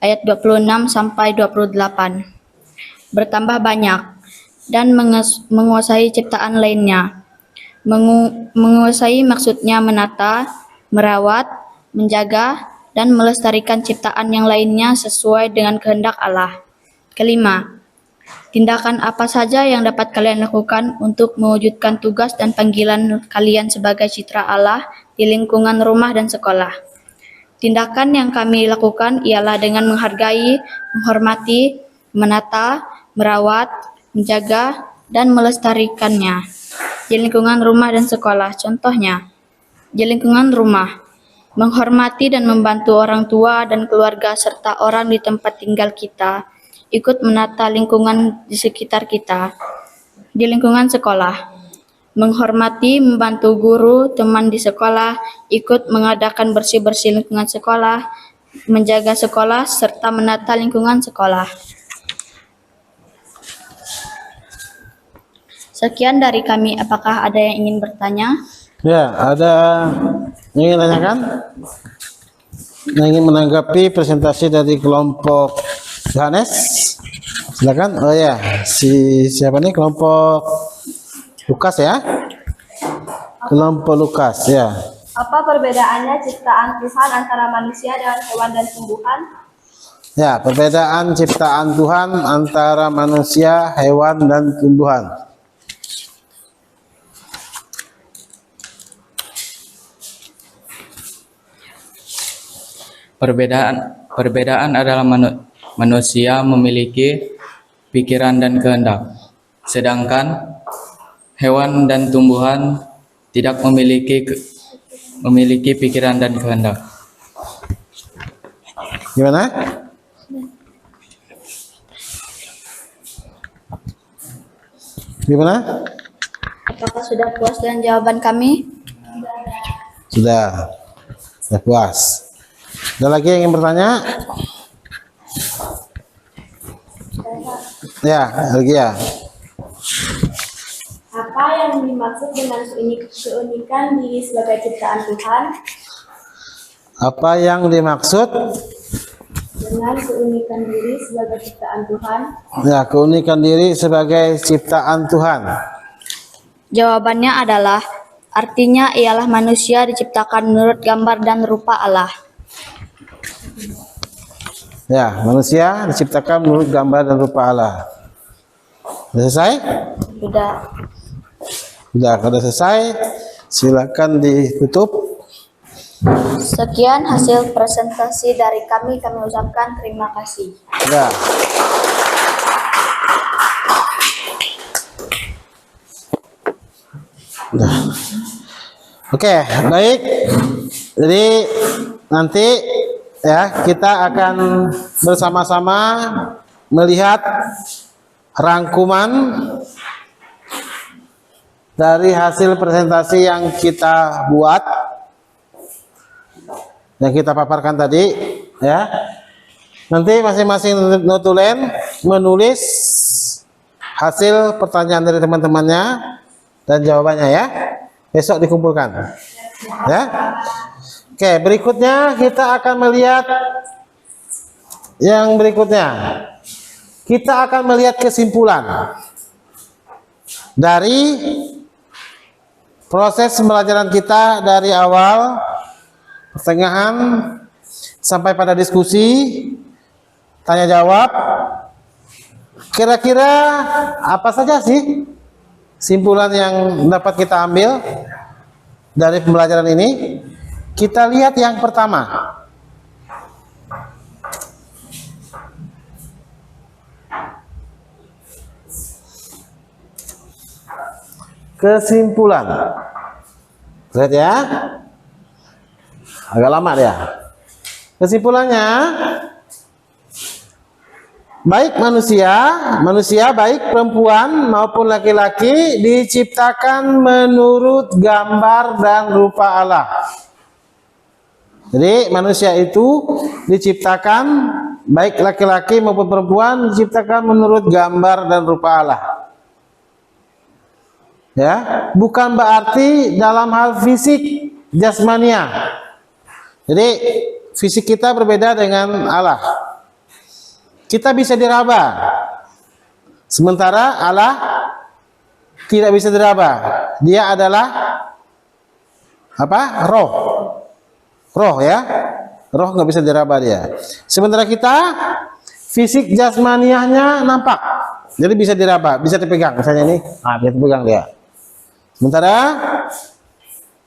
ayat 26 sampai 28? Bertambah banyak dan menguasai ciptaan lainnya. Menguasai maksudnya menata, merawat, menjaga, dan melestarikan ciptaan yang lainnya sesuai dengan kehendak Allah. Kelima, tindakan apa saja yang dapat kalian lakukan untuk mewujudkan tugas dan panggilan kalian sebagai citra Allah di lingkungan rumah dan sekolah? Tindakan yang kami lakukan ialah dengan menghargai, menghormati, menata, merawat, menjaga, dan melestarikannya di lingkungan rumah dan sekolah. Contohnya, di lingkungan rumah, menghormati dan membantu orang tua dan keluarga serta orang di tempat tinggal kita, ikut menata lingkungan di sekitar kita. Di lingkungan sekolah, menghormati, membantu guru, teman di sekolah, ikut mengadakan bersih-bersih lingkungan sekolah, menjaga sekolah, serta menata lingkungan sekolah. Sekian dari kami. Apakah ada yang ingin bertanya? Ya, ada yang ingin tanyakan? Yang ingin menanggapi presentasi dari kelompok Yohanes? Silakan. Oh ya, siapa nih? Kelompok Lukas ya? Kelompok Lukas ya. Apa perbedaannya ciptaan Tuhan antara manusia dengan hewan dan tumbuhan? Ya, perbedaan ciptaan Tuhan antara manusia, hewan, dan tumbuhan. Perbedaan adalah manusia memiliki pikiran dan kehendak, sedangkan hewan dan tumbuhan tidak memiliki pikiran dan kehendak. Gimana? Gimana? Apakah sudah puas dengan jawaban kami? Sudah puas. Ada lagi yang ingin bertanya? Ya, lagi ya. Apa yang dimaksud dengan keunikan diri sebagai ciptaan Tuhan? Apa yang dimaksud Dengan keunikan diri sebagai ciptaan Tuhan? ya, keunikan diri sebagai ciptaan Tuhan? Jawabannya adalah, artinya ialah manusia diciptakan menurut gambar dan rupa Allah. Ya, manusia diciptakan menurut gambar dan rupa Allah. Sudah selesai? Sudah, kalau selesai, silakan ditutup. Sekian hasil presentasi dari kami ucapkan terima kasih. Ya. Udah. Oke, baik. Jadi nanti ya kita akan bersama-sama melihat rangkuman dari hasil presentasi yang kita buat, yang kita paparkan tadi ya. Nanti masing-masing notulen menulis hasil pertanyaan dari teman-temannya dan jawabannya ya. Besok dikumpulkan. Ya. Oke, berikutnya kita akan melihat yang berikutnya. Kita akan melihat kesimpulan dari proses pembelajaran kita dari awal, pertengahan, sampai pada diskusi, tanya jawab. Kira-kira apa saja sih simpulan yang dapat kita ambil dari pembelajaran ini? Kita lihat yang pertama. Kesimpulan. Lihat ya. Agak lama dia. Kesimpulannya, baik manusia baik perempuan maupun laki-laki diciptakan menurut gambar dan rupa Allah. Jadi manusia itu diciptakan, baik laki-laki maupun perempuan diciptakan menurut gambar dan rupa Allah. Ya, bukan berarti dalam hal fisik jasmania. Jadi fisik kita berbeda dengan Allah. Kita bisa diraba, sementara Allah tidak bisa diraba. Dia adalah apa? Roh ya. Roh nggak bisa diraba dia. Sementara kita fisik jasmaniahnya nampak, jadi bisa diraba, bisa dipegang. Misalnya ini, bisa dipegang dia. Sementara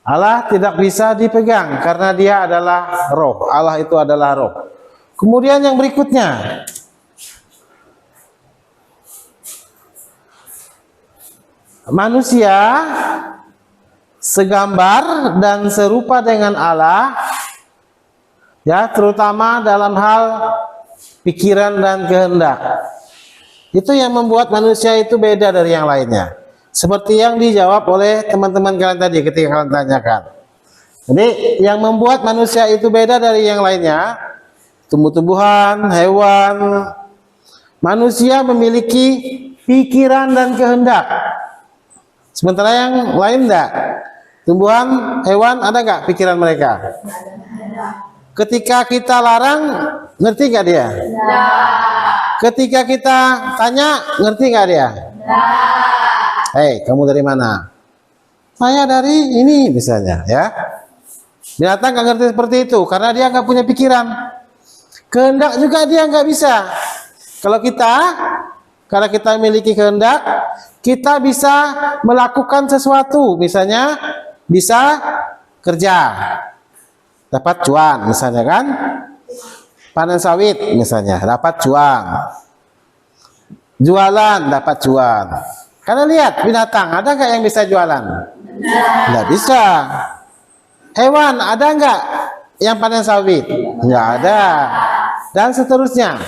Allah tidak bisa dipegang karena dia adalah roh. Allah itu adalah roh. Kemudian yang berikutnya, manusia segambar dan serupa dengan Allah, ya, terutama dalam hal pikiran dan kehendak. Itu yang membuat manusia itu beda dari yang lainnya. Seperti yang dijawab oleh teman-teman kalian tadi ketika kalian tanyakan. Jadi yang membuat manusia itu beda dari yang lainnya, tumbuh-tumbuhan, hewan, manusia memiliki pikiran dan kehendak. Sementara yang lain enggak. Tumbuhan, hewan, ada enggak pikiran mereka? Ketika kita larang, ngerti enggak dia? Ketika kita tanya, ngerti enggak dia? Hei, kamu dari mana? Saya dari ini misalnya, ya. Binatang nggak ngerti seperti itu karena dia nggak punya pikiran. Kehendak juga dia nggak bisa. Kalau kita memiliki kehendak, kita bisa melakukan sesuatu. Misalnya bisa kerja, dapat cuan, misalnya kan. Panen sawit misalnya, dapat cuan. Jualan, dapat cuan. Karena lihat binatang, ada nggak yang bisa jualan? Nggak bisa. Hewan, ada nggak yang panen sawit? Nggak ada. Dan seterusnya.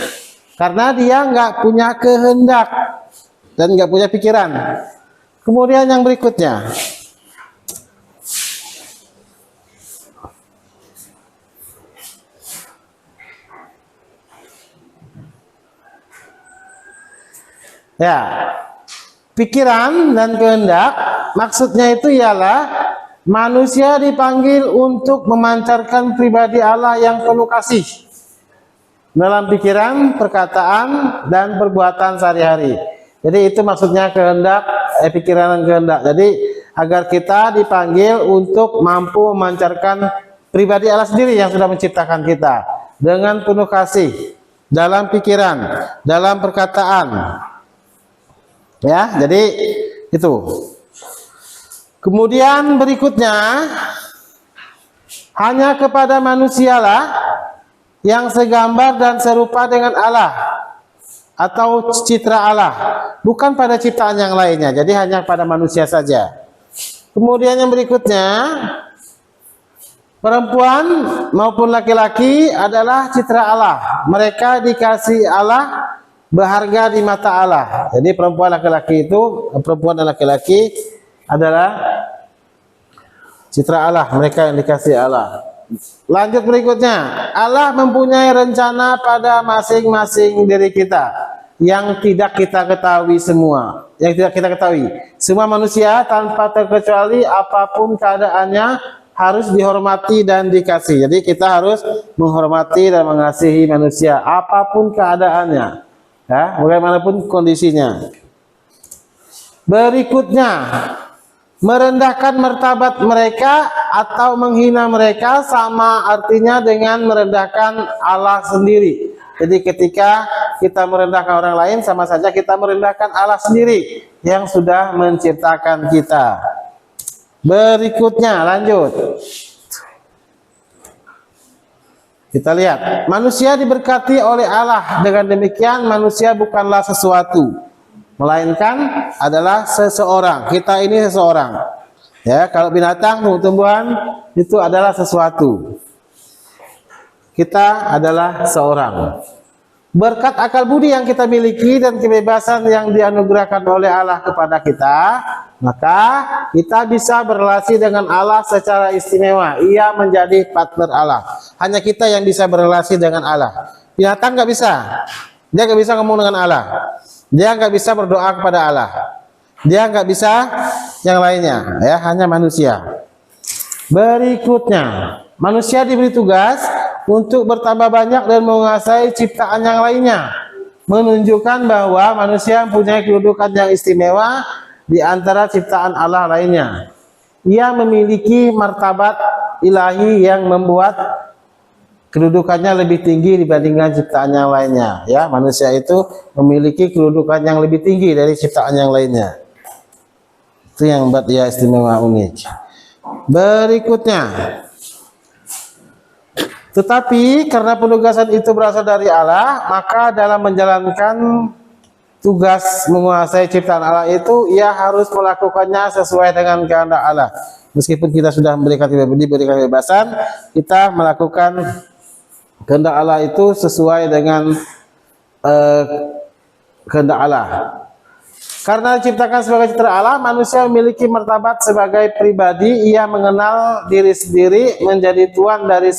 Karena dia nggak punya kehendak dan nggak punya pikiran. Kemudian yang berikutnya. Ya. Pikiran dan kehendak, maksudnya itu ialah manusia dipanggil untuk memancarkan pribadi Allah yang penuh kasih dalam pikiran, perkataan, dan perbuatan sehari-hari. Jadi itu maksudnya kehendak, pikiran dan kehendak. Jadi agar kita dipanggil untuk mampu memancarkan pribadi Allah sendiri yang sudah menciptakan kita dengan penuh kasih dalam pikiran, dalam perkataan. Ya, jadi itu. Kemudian berikutnya, hanya kepada manusialah yang segambar dan serupa dengan Allah atau citra Allah, bukan pada ciptaan yang lainnya. Jadi hanya pada manusia saja. Kemudian yang berikutnya, perempuan maupun laki-laki adalah citra Allah. Mereka dikasih Allah, berharga di mata Allah. Jadi perempuan dan laki-laki adalah citra Allah, mereka yang dikasih Allah. Lanjut berikutnya, Allah mempunyai rencana pada masing-masing diri kita yang tidak kita ketahui semua. Yang tidak kita ketahui. Semua manusia tanpa terkecuali apapun keadaannya harus dihormati dan dikasih. Jadi kita harus menghormati dan mengasihi manusia apapun keadaannya, ya, bagaimanapun kondisinya. Berikutnya, merendahkan martabat mereka atau menghina mereka sama artinya dengan merendahkan Allah sendiri. Jadi ketika kita merendahkan orang lain, sama saja kita merendahkan Allah sendiri yang sudah menciptakan kita. Berikutnya, lanjut. Kita lihat, manusia diberkati oleh Allah. Dengan demikian, manusia bukanlah sesuatu, melainkan adalah seseorang. Kita ini seseorang. Ya, kalau binatang, tumbuhan itu adalah sesuatu. Kita adalah seorang. Berkat akal budi yang kita miliki dan kebebasan yang dianugerahkan oleh Allah kepada kita, maka kita bisa berrelasi dengan Allah secara istimewa. Ia menjadi partner Allah. Hanya kita yang bisa berrelasi dengan Allah. Binatang nggak bisa. Dia nggak bisa ngomong dengan Allah. Dia nggak bisa berdoa kepada Allah. Dia nggak bisa yang lainnya. Ya, hanya manusia. Berikutnya, manusia diberi tugas untuk bertambah banyak dan menguasai ciptaan yang lainnya, menunjukkan bahwa manusia mempunyai kedudukan yang istimewa di antara ciptaan Allah lainnya. Ia memiliki martabat ilahi yang membuat kedudukannya lebih tinggi dibandingkan ciptaan yang lainnya. Ya, manusia itu memiliki kedudukan yang lebih tinggi dari ciptaan yang lainnya. Itu yang membuat dia istimewa, unik. Berikutnya, tetapi karena penugasan itu berasal dari Allah, maka dalam menjalankan tugas menguasai ciptaan Allah itu, ia harus melakukannya sesuai dengan kehendak Allah. Meskipun kita sudah diberikan kebebasan, kita melakukan kehendak Allah itu sesuai dengan kehendak Allah. Karena diciptakan sebagai citra Allah, manusia memiliki martabat sebagai pribadi. Ia mengenal diri sendiri, menjadi tuan dari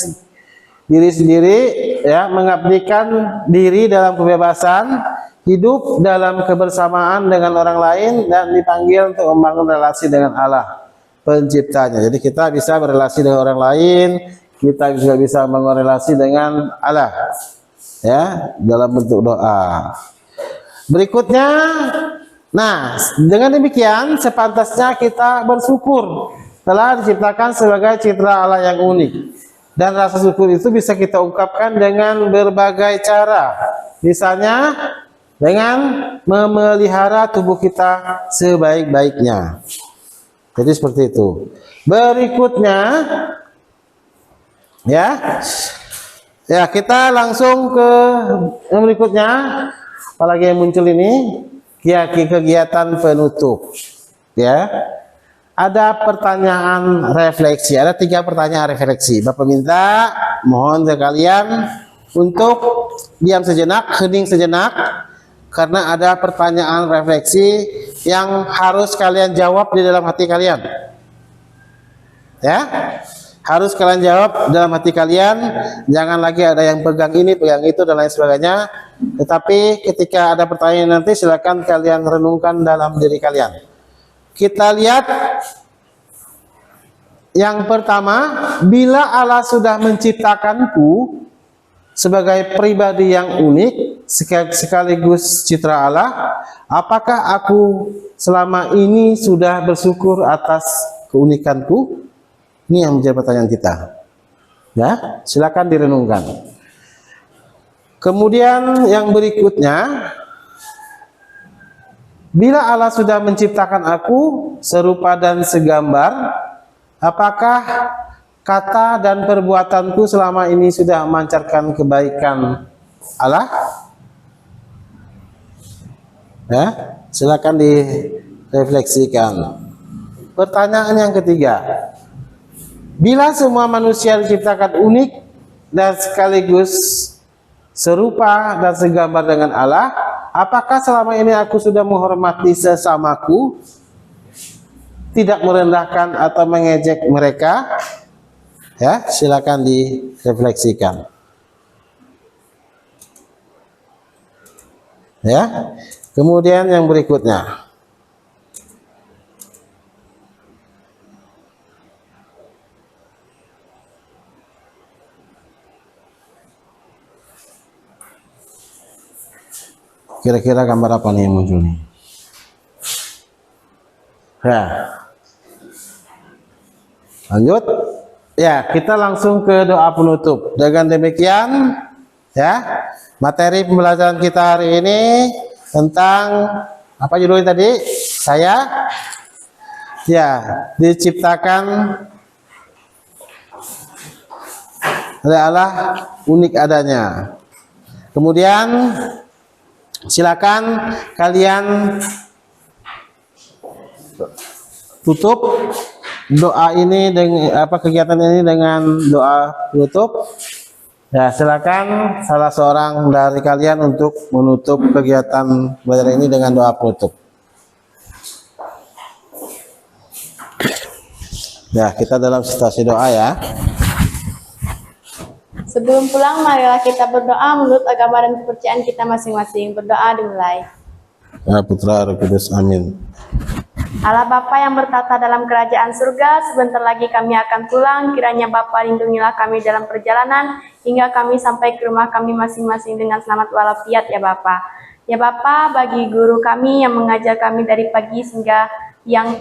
diri sendiri, ya, mengabdikan diri dalam kebebasan, hidup dalam kebersamaan dengan orang lain, dan dipanggil untuk membangun relasi dengan Allah penciptanya. Jadi kita bisa berrelasi dengan orang lain, kita juga bisa membangun relasi dengan Allah, ya, dalam bentuk doa. Berikutnya, nah, dengan demikian sepantasnya kita bersyukur telah diciptakan sebagai citra Allah yang unik. Dan rasa syukur itu bisa kita ungkapkan dengan berbagai cara. Misalnya dengan memelihara tubuh kita sebaik-baiknya. Jadi seperti itu. Berikutnya, ya kita langsung ke yang berikutnya. Apalagi yang muncul ini, kegiatan penutup. Ya. Ada pertanyaan refleksi, ada 3 pertanyaan refleksi. Bapak minta, mohon sekalian untuk diam sejenak, hening sejenak, karena ada pertanyaan refleksi yang harus kalian jawab di dalam hati kalian. Ya, harus kalian jawab dalam hati kalian. Jangan lagi ada yang pegang ini, pegang itu, dan lain sebagainya. Tetapi ketika ada pertanyaan nanti, silakan kalian renungkan dalam diri kalian. Kita lihat yang pertama, bila Allah sudah menciptakanku sebagai pribadi yang unik sekaligus citra Allah, apakah aku selama ini sudah bersyukur atas keunikanku? Ini yang menjadi pertanyaan kita. Ya, silakan direnungkan. Kemudian yang berikutnya, bila Allah sudah menciptakan aku serupa dan segambar, apakah kata dan perbuatanku selama ini sudah memancarkan kebaikan Allah? Ya, silakan direfleksikan. Pertanyaan yang ketiga, bila semua manusia diciptakan unik dan sekaligus serupa dan segambar dengan Allah, apakah selama ini aku sudah menghormati sesamaku, tidak merendahkan atau mengejek mereka? Ya, silakan direfleksikan. Ya. Kemudian yang berikutnya, Kira-kira gambar apa nih yang muncul nih? Ya. Lanjut. Ya, kita langsung ke doa penutup. Dengan demikian, ya, materi pembelajaran kita hari ini tentang apa judulnya tadi? Saya diciptakan oleh Allah unik adanya. Kemudian silakan kalian tutup doa ini dengan kegiatan ini dengan doa penutup. Ya, silakan salah seorang dari kalian untuk menutup kegiatan belajar ini dengan doa penutup. Ya, kita dalam situasi doa ya. Sebelum pulang, marilah kita berdoa menurut agama dan kepercayaan kita masing-masing. Berdoa dimulai. Ya, Putra Roh Kudus, amin. Allah Bapa yang bertata dalam kerajaan surga, sebentar lagi kami akan pulang. Kiranya Bapa lindungilah kami dalam perjalanan hingga kami sampai ke rumah kami masing-masing dengan selamat walafiat ya Bapa. Ya Bapa, bagi guru kami yang mengajar kami dari pagi hingga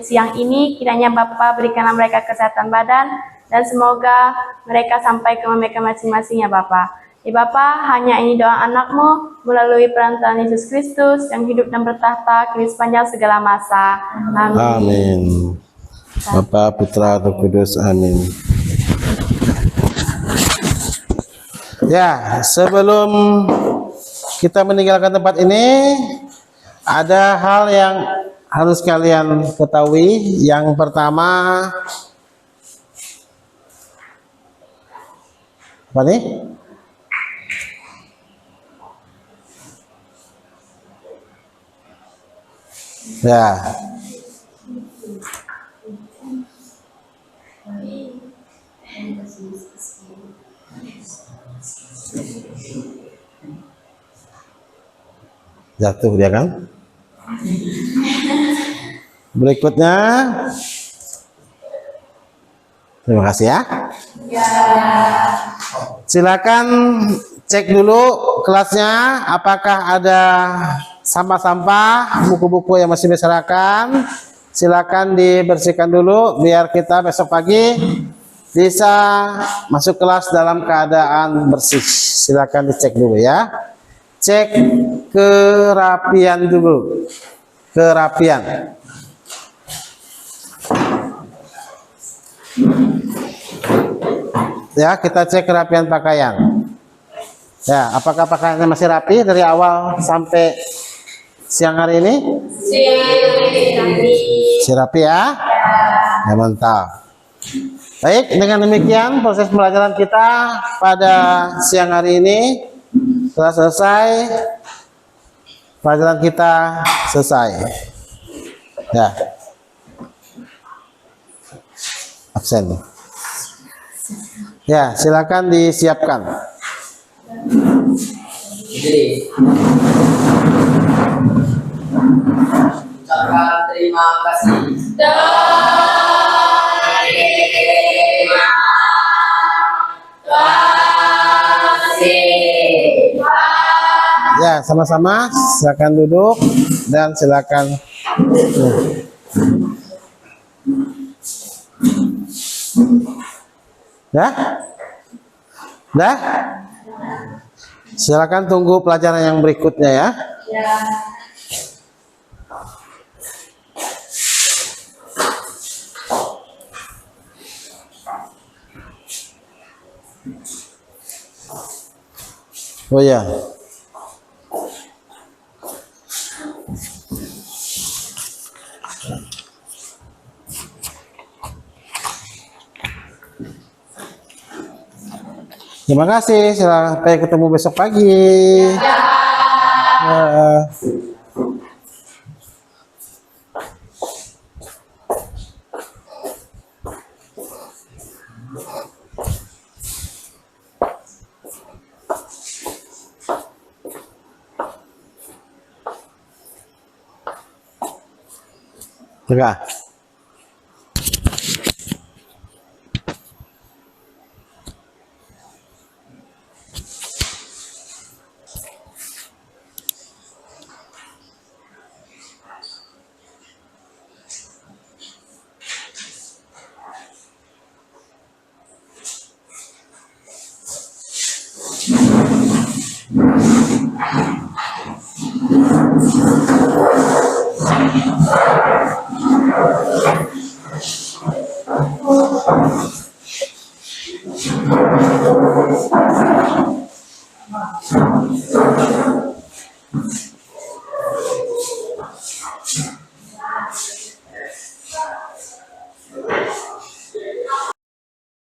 siang ini, kiranya Bapa berikanlah mereka kesehatan badan dan semoga mereka sampai ke rumah mereka masing-masing ya Bapa. Ya Bapa, hanya ini doa anak-Mu melalui perantaraan Yesus Kristus yang hidup dan bertahta kini sepanjang segala masa. Amin. Amin. Bapa, Putra, Roh Kudus, amin. Ya, sebelum kita meninggalkan tempat ini, ada hal yang harus kalian ketahui. Yang pertama, apa nih? Ya. Jatuh dia kan? Berikutnya. Terima kasih ya. Silakan cek dulu kelasnya apakah ada sampah-sampah, buku-buku yang masih berserakan. Silakan dibersihkan dulu biar kita besok pagi bisa masuk kelas dalam keadaan bersih. Silakan dicek dulu ya. Cek kerapian dulu. Kerapian. Ya, kita cek kerapian pakaian. Ya, apakah pakaiannya masih rapi dari awal sampai siang hari ini? Masih rapi ya? Ya, mantap. Baik, dengan demikian proses pembelajaran kita pada siang hari ini telah selesai. Pelajaran kita selesai. Ya. Absen. Ya, silakan disiapkan. Jadi, ucapkan terima kasih. Ya, sama-sama. Silakan duduk dan silakan. Dah? Dah? Silakan tunggu pelajaran yang berikutnya ya. Oh ya. Terima kasih, sampai ketemu besok pagi. Ya. Tegak.